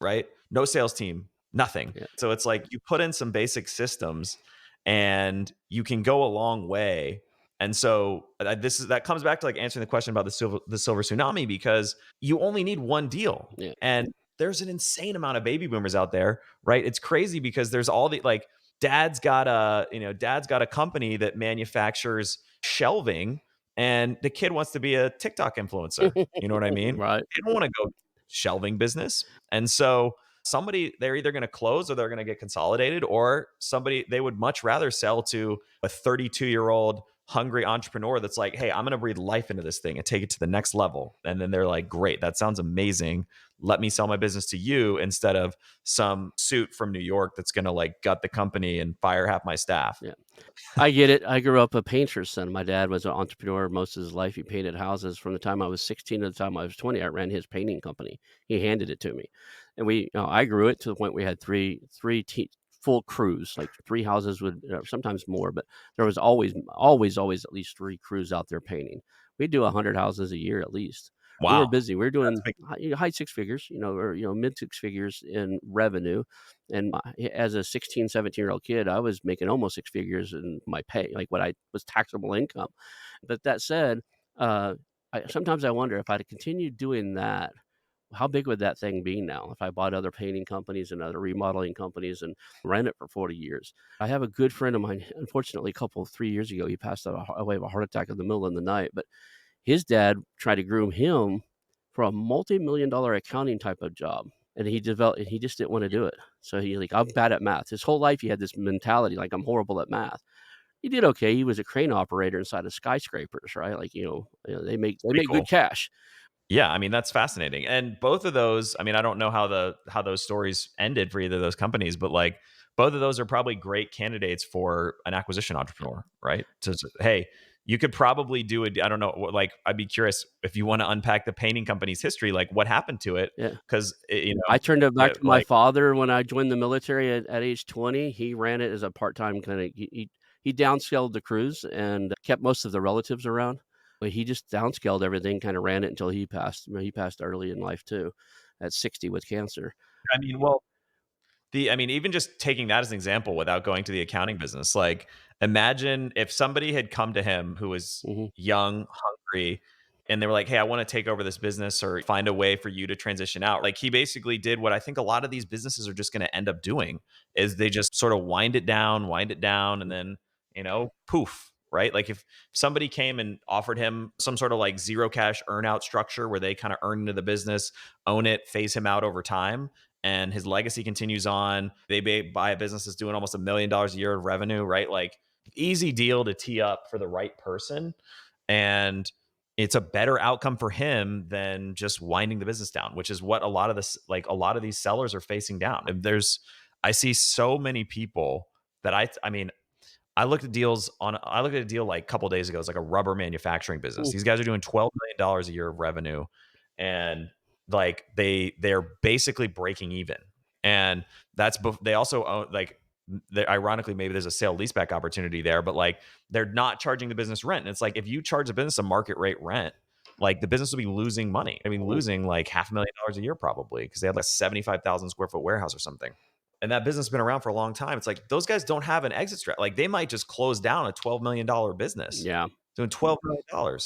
right? No sales team, nothing. Yeah. So it's like you put in some basic systems and you can go a long way. And so that comes back to like answering the question about the silver tsunami, because you only need one deal. Yeah. And there's an insane amount of baby boomers out there, right? It's crazy because there's all the like dad's got a company that manufactures shelving, and the kid wants to be a TikTok influencer. You know what I mean? Right. They don't want to go shelving business. And so they're either going to close or they're going to get consolidated, or somebody they would much rather sell to a 32-year-old hungry entrepreneur that's like, hey, I'm going to breathe life into this thing and take it to the next level. And then they're like, great, that sounds amazing. Let me sell my business to you instead of some suit from New York that's going to like gut the company and fire half my staff. Yeah. I get it. I grew up a painter's son. My dad was an entrepreneur most of his life. He painted houses from the time I was 16 to the time I was 20. I ran his painting company. He handed it to me, and I grew it to the point we had full crews, like 3 houses with sometimes more, but there was always at least 3 crews out there painting. We do 100 houses a year at least. We were Wow. busy. We were That's doing big. high 6 figures, or mid 6 figures in revenue. And as a 16, 17-year-old kid, I was making almost 6 figures in my pay, like what I was taxable income. But that said, uh, sometimes I wonder if I'd continued doing that, how big would that thing be now if I bought other painting companies and other remodeling companies and ran it for 40 years? I have a good friend of mine, unfortunately, 3 years ago, he passed away of a heart attack in the middle of the night. But his dad tried to groom him for a multi-million dollar accounting type of job, and he just didn't wanna do it. So he's like, "I'm bad at math." His whole life, he had this mentality, like, "I'm horrible at math." He did okay. He was a crane operator inside of skyscrapers, right? Like, they Pretty make good cool. cash. Yeah, I mean, that's fascinating. And both of those, I mean, I don't know how those stories ended for either of those companies, but like both of those are probably great candidates for an acquisition entrepreneur, right? Hey, you could probably do it. I don't know, like I'd be curious if you want to unpack the painting company's history, like what happened to it, Yeah. because I turned it back to my like father when I joined the military at age 20. He ran it as a part-time kinda he downscaled the crews and kept most of the relatives around, but he just downscaled everything, kinda ran it until he passed. He passed early in life too, at 60 with cancer. I mean, well, I mean, even just taking that as an example without going to the accounting business, like imagine if somebody had come to him who was Mhm. young, hungry, and they were like, "Hey, I want to take over this business or find a way for you to transition out." Like he basically did what I think a lot of these businesses are just going to end up doing is they just sort of wind it down, and then, poof, right? Like if somebody came and offered him some sort of like zero cash earnout structure where they kind of earn into the business, own it, phase him out over time, and his legacy continues on. They buy a business that's doing almost $1 million a year of revenue, right? Like easy deal to tee up for the right person. And it's a better outcome for him than just winding the business down, which is what a lot of these sellers are facing down. And I see so many people that I mean, I looked at a deal like a couple days ago. It's like a rubber manufacturing business. Mm, These guys are doing $12 million a year of revenue, and like they're basically breaking even. And they also own like ironically, maybe there's a sale leaseback opportunity there, but like they're not charging the business rent. And it's like if you charge a business a market rate rent, like the business will be losing money. I mean, mhm. losing like $500,000 a year probably because they had like 75,000 square foot warehouse or something, and that business has been around for a long time. It's like those guys don't have an exit strat. Like they might just close down a $12 million business Yeah. doing $12 million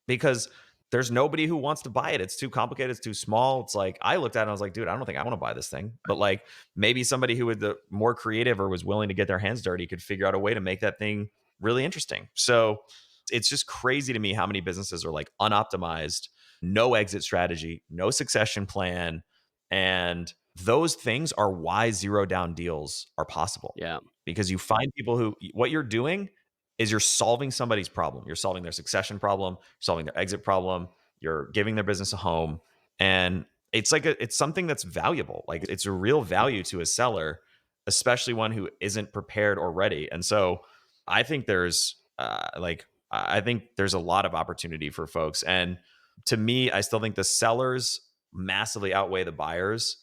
because there's nobody who wants to buy it. It's too complicated. It's too small. It's like I looked at it and I was like, dude, I don't think I want to buy this thing. But like maybe somebody who was the more creative or was willing to get their hands dirty could figure out a way to make that thing really interesting. So it's just crazy to me how many businesses are like unoptimized, no exit strategy, no succession plan, and those things are why zero down deals are possible, Yeah. because you find people who what you're doing is you're solving somebody's problem. You're solving their succession problem, solving their exit problem, you're giving their business a home. And it's something that's valuable. Like it's a real value to a seller, especially one who isn't prepared or ready. And so I think I think there's a lot of opportunity for folks. And to me, I still think the sellers massively outweigh the buyers.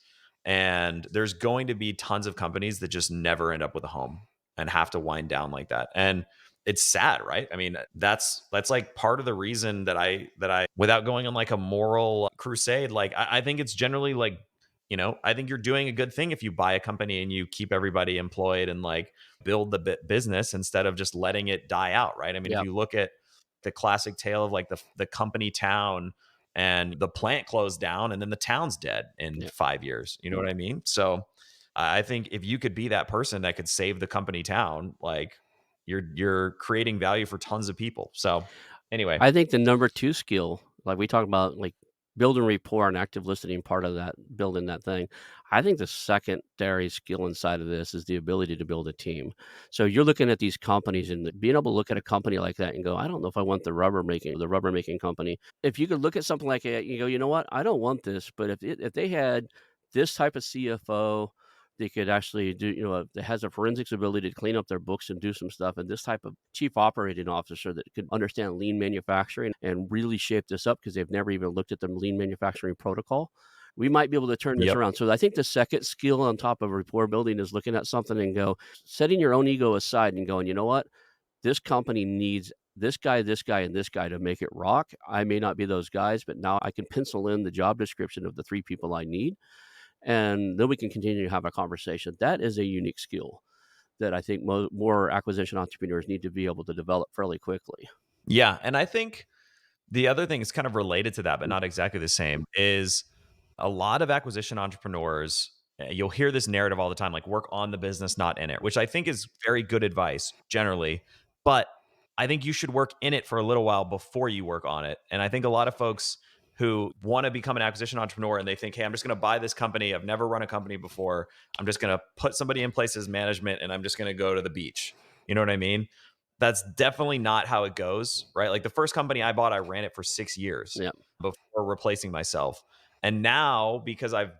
And there's going to be tons of companies that just never end up with a home and have to wind down like that. And it's sad, right? I mean, that's like part of the reason that I without going on like a moral crusade, like I think it's generally like, I think you're doing a good thing if you buy a company and you keep everybody employed and like build the business instead of just letting it die out, right? I mean, if Yeah, you look at the classic tale of like the company town, and the plant closed down and then the town's dead in yeah. 5 years. You know what I mean? So I think if you could be that person that could save the company town, like you're creating value for tons of people. So anyway, I think the number 2 skill, like we talk about, like, building rapport and active listening, part of that building that thing. I think the secondary skill inside of this is the ability to build a team. So you're looking at these companies and being able to look at a company like that and go, "I don't know if I want the rubber making company." If you could look at something like that, you go, "You know what? I don't want this," but if they had this type of CFO, they could actually do, that has a forensics ability to clean up their books and do some stuff, and this type of chief operating officer that could understand lean manufacturing and really shape this up because they've never even looked at the lean manufacturing protocol. We might be able to turn this yep. around. So I think the second skill on top of rapport building is looking at something and go, setting your own ego aside and going, you know what? This company needs this guy, and this guy to make it rock. I may not be those guys, but now I can pencil in the job description of the 3 people I need, and then we can continue to have a conversation. That is a unique skill that I think more acquisition entrepreneurs need to be able to develop fairly quickly. Yeah. And I think the other thing is kind of related to that, but not exactly the same, is a lot of acquisition entrepreneurs, you'll hear this narrative all the time, like work on the business, not in it, which I think is very good advice generally. But I think you should work in it for a little while before you work on it. And I think a lot of folks who want to become an acquisition entrepreneur and they think, hey, I'm just going to buy this company. I've never run a company before. I'm just going to put somebody in place as management and I'm just going to go to the beach. You know what I mean? That's definitely not how it goes, right? Like the first company I bought, I ran it for 6 years Yeah. before replacing myself. And now because I've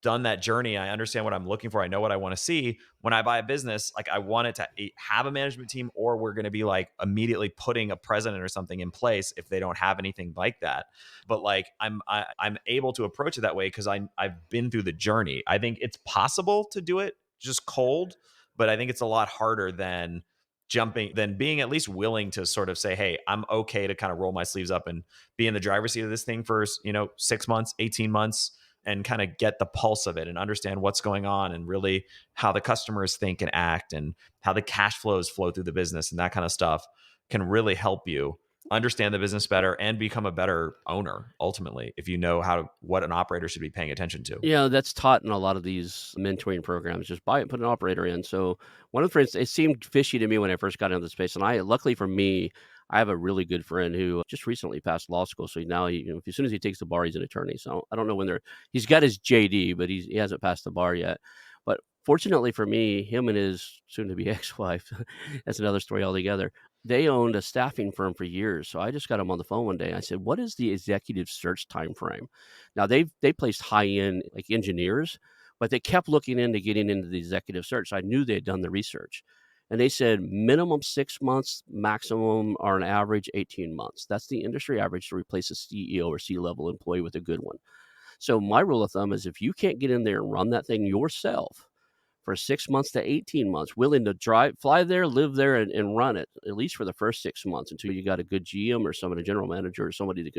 done that journey, I understand what I'm looking for. I know what I want to see. When I buy a business, like I want it to have a management team, or we're going to be like immediately putting a president or something in place if they don't have anything like that. But like I'm able to approach it that way because I've been through the journey. I think it's possible to do it just cold, but I think it's a lot harder than being at least willing to sort of say, hey, I'm okay to kind of roll my sleeves up and be in the driver's seat of this thing for 6 months, 18 months, and kind of get the pulse of it and understand what's going on and really how the customers think and act and how the cash flows flow through the business and that kind of stuff can really help you understand the business better and become a better owner ultimately if you know what an operator should be paying attention to. Yeah, that's taught in a lot of these mentoring programs. Just buy it, put an operator in. So one of the friends, it seemed fishy to me when I first got into the space. And luckily for me, I have a really good friend who just recently passed law school. So now as soon as he takes the bar, he's an attorney. So I don't know when he's got his JD, but he hasn't passed the bar yet. But fortunately for me, him and his soon to be ex-wife, that's another story altogether. They owned a staffing firm for years. So I just got him on the phone one day. And I said, "What is the executive search time frame?" Now they placed high-end, like, engineers, but they kept looking into getting into the executive search. So I knew they had done the research. And they said minimum 6 months, maximum or an average 18 months. That's the industry average to replace a CEO or C-level employee with a good one. So my rule of thumb is if you can't get in there and run that thing yourself for 6 months to 18 months, willing to fly there, live there, and run it, at least for the first 6 months until you got a good GM or somebody, a general manager or somebody that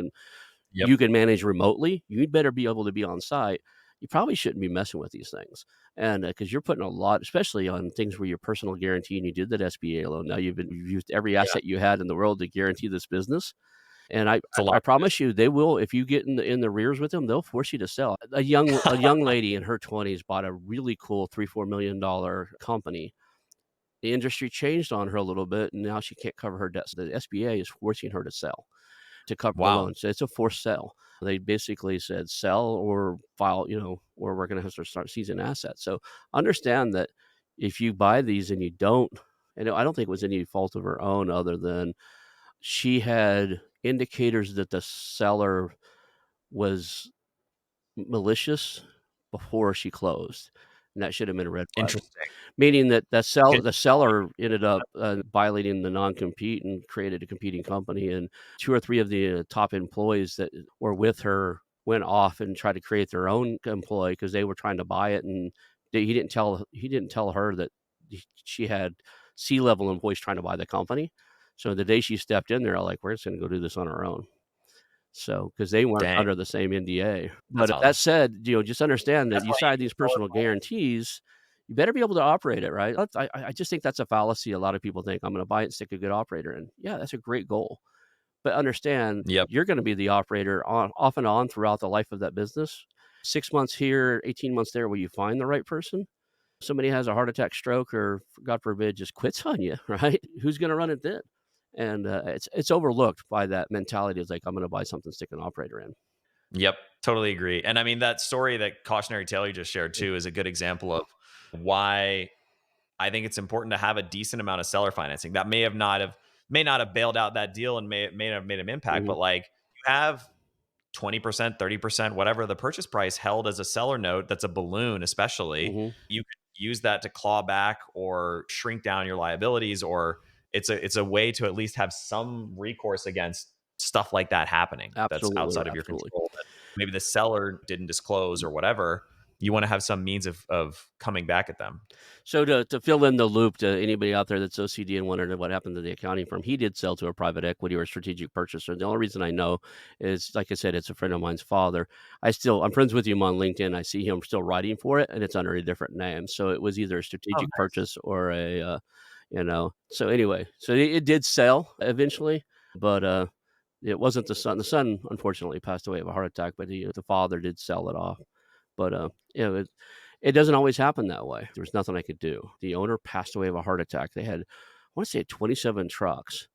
Yep. you can manage remotely, you'd better be able to be on site. You probably shouldn't be messing with these things. And because you're putting a lot, especially on things where your personal guarantee, and you did that SBA loan. Now you've used every Yeah. asset you had in the world to guarantee this business. And I, It's a I, lot I of risk. promise you, they will. If you get in the rears with them, they'll force you to sell. A young lady in her 20s bought a really cool $3-4 million company. The industry changed on her a little bit, and now she can't cover her debt. So the SBA is forcing her to sell to cover the Wow. loan. So it's a forced sell. They basically said sell or file, or we're going to have to start seizing assets. So understand that if you buy these and you don't, and I don't think it was any fault of her own other than she had indicators that the seller was malicious before she closed. And that should have been a red flag. Interesting. Meaning that Can the seller ended up, violating the non-compete and created a competing company, and 2 or 3 of the, top employees that were with her went off and tried to create their own employee because they were trying to buy it, and he didn't tell her that she had C-level employees trying to buy the company. So the day she stepped in there, I'm like, "We're just gonna go do this on our own." So, because they weren't Dang, under the same NDA. that's But that awesome. said, just understand that That's you why you sign need these to roll it personal guarantees, you better be able to operate it, right? I just think that's a fallacy a lot of people think, "I'm gonna buy it and stick a good operator in." Yeah, that's a great goal, but understand Yep. you're gonna be the operator on off and on throughout the life of that business. 6 months here, 18 months there, will you find the right person? Somebody has a heart attack, stroke, or God forbid, just quits on you, right? Who's gonna run it then? And, it's overlooked by that mentality. It's like, "I'm gonna buy something, stick an operator in." Yep, totally agree. And I mean, that story, that cautionary tale you just shared too, is a good example of why I think it's important to have a decent amount of seller financing. That may not have bailed out that deal and may not have made an impact, Mhm, but like you have 20%, 30%, whatever the purchase price held as a seller note, that's a balloon, especially. mhm. You could use that to claw back or shrink down your liabilities, or it's a way to at least have some recourse against stuff like that happening that's Absolutely, outside of your absolutely. control that maybe the seller didn't disclose or whatever. You want to have some means of coming back at them. So to fill in the loop to anybody out there that's OCD and wondering what happened to the accounting firm, he did sell to a private equity or a strategic purchaser. The only reason I know is, like I said, it's a friend of mine's father. I'm friends with him on LinkedIn. I see him still writing for it, and it's under a different name. So it was either a Oh, strategic nice. purchase or So anyway, so it did sell eventually, but it wasn't the son. The son unfortunately passed away of a heart attack, but the father did sell it off. But, it doesn't always happen that way. There was nothing I could do. The owner passed away of a heart attack. They had, I wanna say 27 trucks,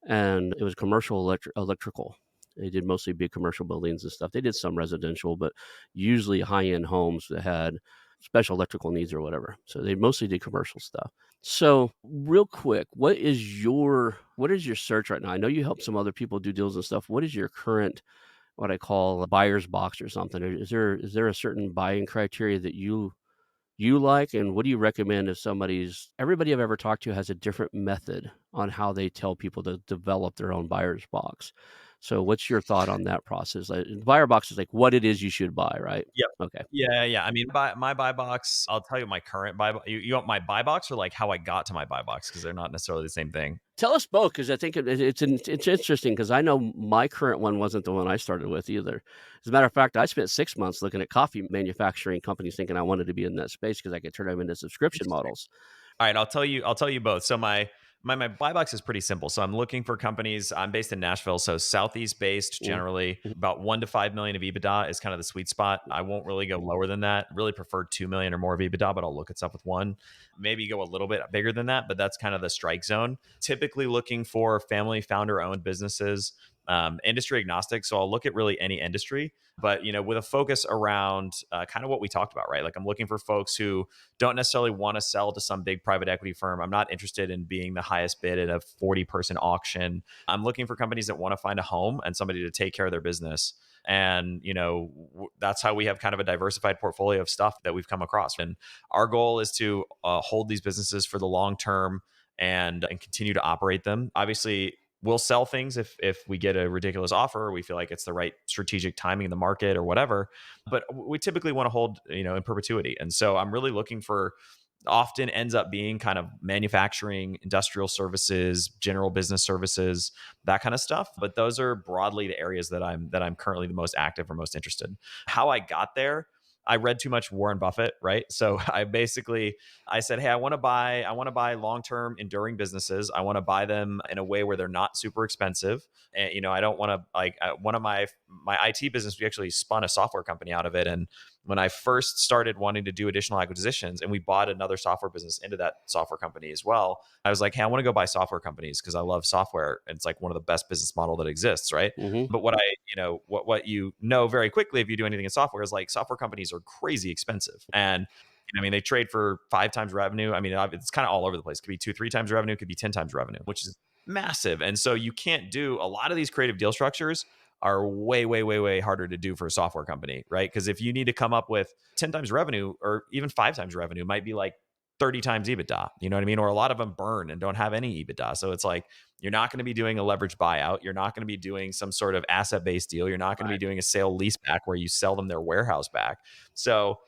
and it was commercial electrical. They did mostly big commercial buildings and stuff. They did some residential, but usually high-end homes that had special electrical needs or whatever. So they mostly did commercial stuff. So, real quick, what is your search right now? I know you help some other people do deals and stuff. What is your current what I call a buyer's box or something? Or is there a certain buying criteria that you like, and what do you recommend if everybody I've ever talked to has a different method on how they tell people to develop their own buyer's box. So what's your thought on that process? Buyer box is like what it is you should buy, right? Yep. Okay. Yeah, yeah. I mean, my buy box, I'll tell you my current you want my buy box or like how I got to my buy box? Because they're not necessarily the same thing. Tell us both because I think it's interesting because I know my current one wasn't the one I started with either. As a matter of fact, I spent 6 months looking at coffee manufacturing companies thinking I wanted to be in that space because I could turn them into subscription Interesting. models. All right, I'll tell you both. So my buy box is pretty simple. So I'm looking for companies. I'm based in Nashville, so southeast based Mhm, generally. mhm, About 1 to 5 million of EBITDA is kind of the sweet spot. I won't really go lower than that. Really prefer 2 million or more of EBITDA, but I'll look at stuff with one. Maybe go a little bit bigger than that, but that's kind of the strike zone. Typically looking for family founder owned businesses, industry agnostic. So I'll look at really any industry, but with a focus around kind of what we talked about, right? Like I'm looking for folks who don't necessarily want to sell to some big private equity firm. I'm not interested in being the highest bid at a 40-person auction. I'm looking for companies that want to find a home and somebody to take care of their business. And, that's how we have kind of a diversified portfolio of stuff that we've come across. And our goal is to hold these businesses for the long term and continue to operate them. Obviously, we'll sell things if we get a ridiculous offer or we feel like it's the right strategic timing in the market or whatever, but we typically want to hold in perpetuity. And so I'm really looking for, often ends up being kind of manufacturing, industrial services, general business services, that kind of stuff. But those are broadly the areas that I'm currently the most active or most interested. How I got there, I read too much Warren Buffett, right? So I said, hey, I want to buy long-term enduring businesses. I want to buy them in a way where they're not super expensive. And I don't want to like one of my IT business, we actually spun a software company out of it. And when I first started wanting to do additional acquisitions and we bought another software business into that software company as well, I was like, hey, I want to go buy software companies because I love software and it's like one of the best business model that exists, right? mhm. But what you know very quickly if you do anything in software is like software companies are crazy expensive. And I mean, they trade for 5 times revenue. I mean, it's kind of all over the place. It could be 2, 3 times revenue, it could be 10 times revenue, which is massive. And so you can't do a lot of these creative deal structures are way, way, way, way harder to do for a software company, right? Because if you need to come up with 10 times revenue or even 5 times revenue, might be like 30 times EBITDA. You know what I mean? Or a lot of them burn and don't have any EBITDA. So it's like you're not going to be doing a leveraged buyout. You're not going to be doing some sort of asset based deal. You're not going to be Right. doing a sale lease back where you sell them their warehouse back. So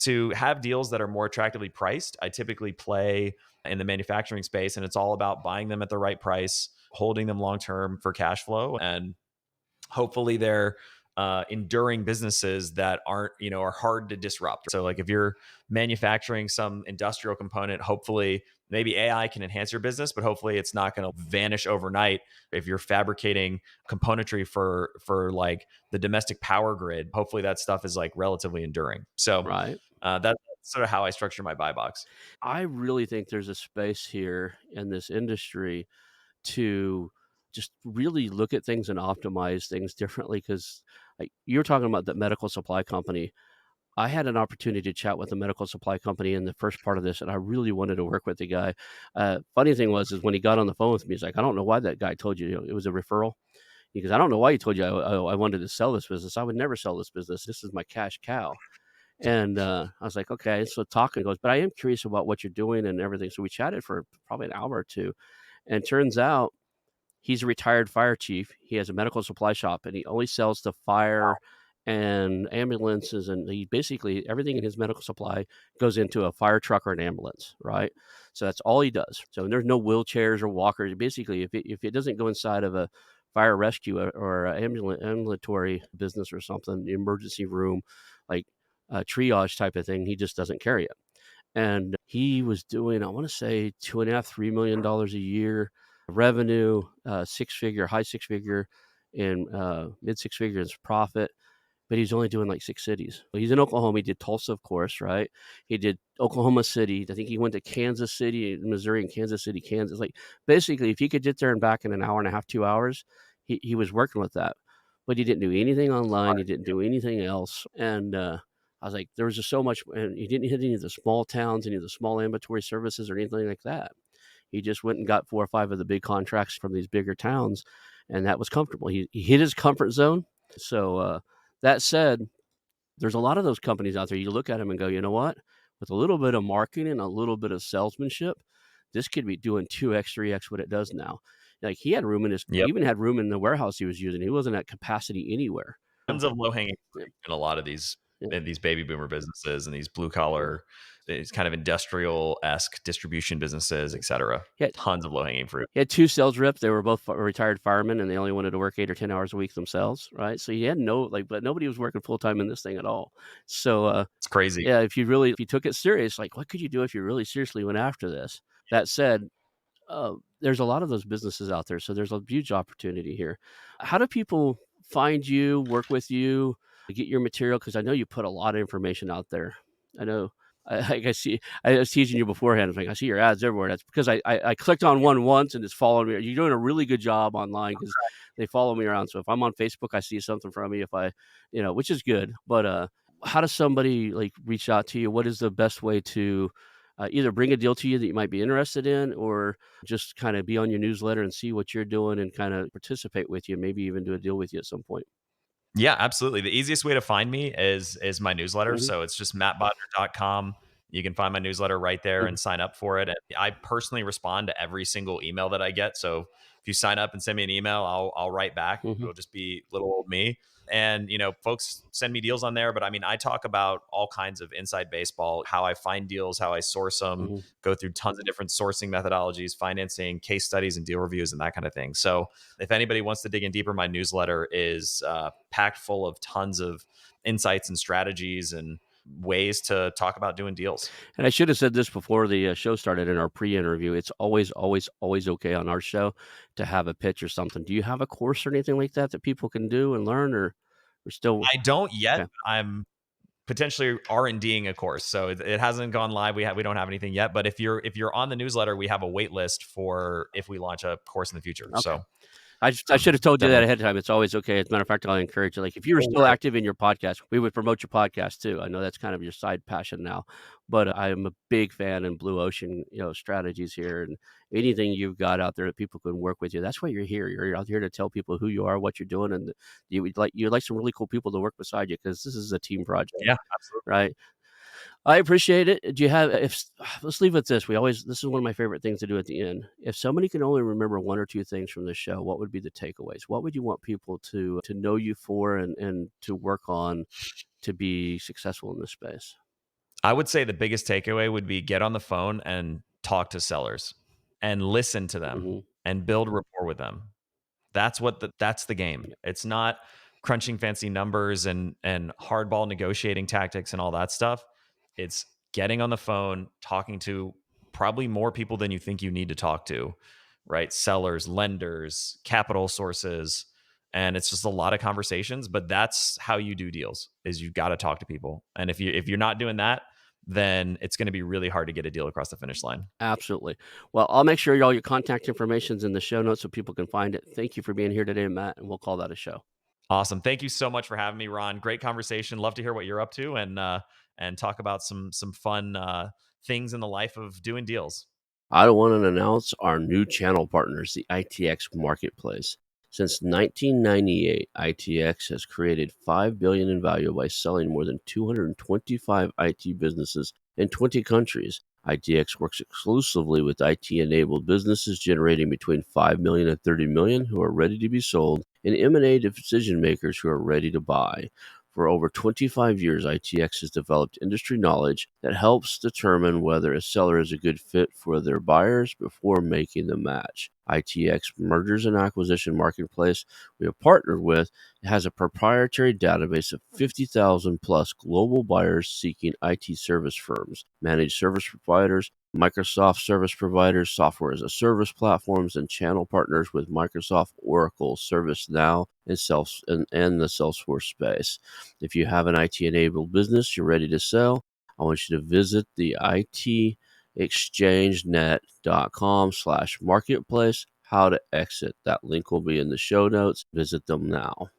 to have deals that are more attractively priced, I typically play in the manufacturing space, and it's all about buying them at the right price, holding them long term for cash flow, and hopefully they're enduring businesses that aren't, are hard to disrupt. So like if you're manufacturing some industrial component, hopefully maybe AI can enhance your business, but hopefully it's not going to vanish overnight. If you're fabricating componentry for like the domestic power grid, hopefully that stuff is like relatively enduring. So Right. that's sort of how I structure my buy box. I really think there's a space here in this industry to just really look at things and optimize things differently. Because like, you were talking about that medical supply company. I had an opportunity to chat with a medical supply company in the first part of this, and I really wanted to work with the guy. Funny thing was, is when he got on the phone with me, he's like, "I don't know why that guy told you, it was a referral." He goes, "I don't know why he told you I wanted to sell this business. I would never sell this business. This is my cash cow." And I was like, "Okay." So talking goes, "But I am curious about what you're doing and everything." So we chatted for probably an hour or two, and turns out he's a retired fire chief. He has a medical supply shop, and he only sells to fire and ambulances, and he basically everything in his medical supply goes into a fire truck or an ambulance, right? So that's all he does. So there's no wheelchairs or walkers. Basically, if it doesn't go inside of a fire rescue or a ambulatory business or something, the emergency room, like a triage type of thing, he just doesn't carry it. And he was doing, I want to say, 2.5, $3 million a year revenue, six figure, high six figure, and mid six figures profit. But he's only doing like six cities. He's in Oklahoma. He did Tulsa, of course, right? He did Oklahoma City. I think he went to Kansas City, Missouri, and Kansas City, Kansas. Like basically, if he could get there and back in an hour and a half, 2 hours, he was working with that. But he didn't do anything online. He Smart. didn't do anything else. And I was like, there was just so much. And he didn't hit any of the small towns, any of the small ambulatory services, or anything like that. He just went and got 4 or 5 of the big contracts from these bigger towns, and that was comfortable. He hit his comfort zone. So that said, there's a lot of those companies out there. You look at them and go, you know what? With a little bit of marketing and a little bit of salesmanship, this could be doing 2x, 3x what it does now. Like he had room in his, he Yep. even had room in the warehouse he was using. He wasn't at capacity anywhere. Tons of low hanging Yeah, fruit in a lot of these yeah, in these baby boomer businesses and these blue yeah, collar, these kind of industrial esque distribution businesses, yeah. et cetera. He had, Tons of low hanging fruit. he had two sales reps. They were both retired firemen, and they only wanted to work 8 or 10 hours a week themselves, right? So he had no like, but nobody was working full time in this thing at all. So It's crazy. yeah, if you took it serious, like what could you do if you really seriously went after this? That said, there's a lot of those businesses out there, so there's a huge opportunity here. How do people find you, work with you, get your material? Because I know you put a lot of information out there. I know. I see. I was teasing you beforehand. I was like, I see your ads everywhere. That's because I clicked on one once and it's following me. You're doing a really good job online because they follow me around. So if I'm on Facebook, I see something from me. If I, which is good. But how does somebody like reach out to you? What is the best way to either bring a deal to you that you might be interested in, or just kind of be on your newsletter and see what you're doing and kind of participate with you, maybe even do a deal with you at some point. Yeah, absolutely. The easiest way to find me is my newsletter. Mhm, So it's just mattbodner.com. You can find my newsletter right there mhm, and sign up for it. And I personally respond to every single email that I get. So if you sign up and send me an email, I'll write back. mhm, It'll just be little old me. And folks send me deals on there, but I mean, I talk about all kinds of inside baseball, how I find deals, how I source them, mhm. go through tons of different sourcing methodologies, financing, case studies, and deal reviews, and that kind of thing. So if anybody wants to dig in deeper, my newsletter is packed full of tons of insights and strategies and ways to talk about doing deals. And I should have said this before the show started in our pre-interview. It's always, always, always okay on our show to have a pitch or something. Do you have a course or anything like that that people can do and learn, or still I don't yet. okay? I'm potentially R&Ding a course, so it hasn't gone live. We don't have anything yet. But if you're on the newsletter, we have a wait list for if we launch a course in the future. Okay. So I should have told you that definitely. ahead of time. It's always okay. As a matter of fact, I'll encourage you. Like if you were No still worries. active in your podcast, we would promote your podcast too. I know that's kind of your side passion now, but I am a big fan in blue ocean, strategies here and anything you've got out there that people can work with you. That's why you're here. You're out here to tell people who you are, what you're doing, and you'd like some really cool people to work beside you because this is a team project, Yeah, absolutely. right? I appreciate it. Do you have if let's leave it at this. This is one of my favorite things to do at the end. If somebody can only remember one or two things from this show, what would be the takeaways? What would you want people to know you for and to work on to be successful in this space? I would say the biggest takeaway would be get on the phone and talk to sellers and listen to them. Mhm. and build rapport with them. That's the game. It's not crunching fancy numbers and hardball negotiating tactics and all that stuff. It's getting on the phone, talking to probably more people than you think you need to talk to, right? Sellers, lenders, capital sources, and it's just a lot of conversations, but that's how you do deals. Is you got to talk to people. And if you're not doing that, then it's going to be really hard to get a deal across the finish line. Absolutely. Well, I'll make sure all your contact information's in the show notes so people can find it. Thank you for being here today, Matt, and we'll call that a show. Awesome. Thank you so much for having me, Ron. Great conversation. Love to hear what you're up to and talk about some fun things in the life of doing deals. I want to announce our new channel partners, the ITX Marketplace. Since 1998, ITX has created $5 billion in value by selling more than 225 IT businesses in 20 countries. ITX works exclusively with IT-enabled businesses generating between 5 million and 30 million who are ready to be sold, and M&A decision makers who are ready to buy. For over 25 years, ITX has developed industry knowledge that helps determine whether a seller is a good fit for their buyers before making the match. ITX Mergers and Acquisition Marketplace we have partnered with has a proprietary database of 50,000 plus global buyers seeking IT service firms, managed service providers, Microsoft service providers, software as a service platforms, and channel partners with Microsoft, Oracle, ServiceNow, and the Salesforce space. If you have an IT-enabled business you're ready to sell, I want you to visit the itexchangenet.com/marketplace. How to exit. That link will be in the show notes. Visit them now.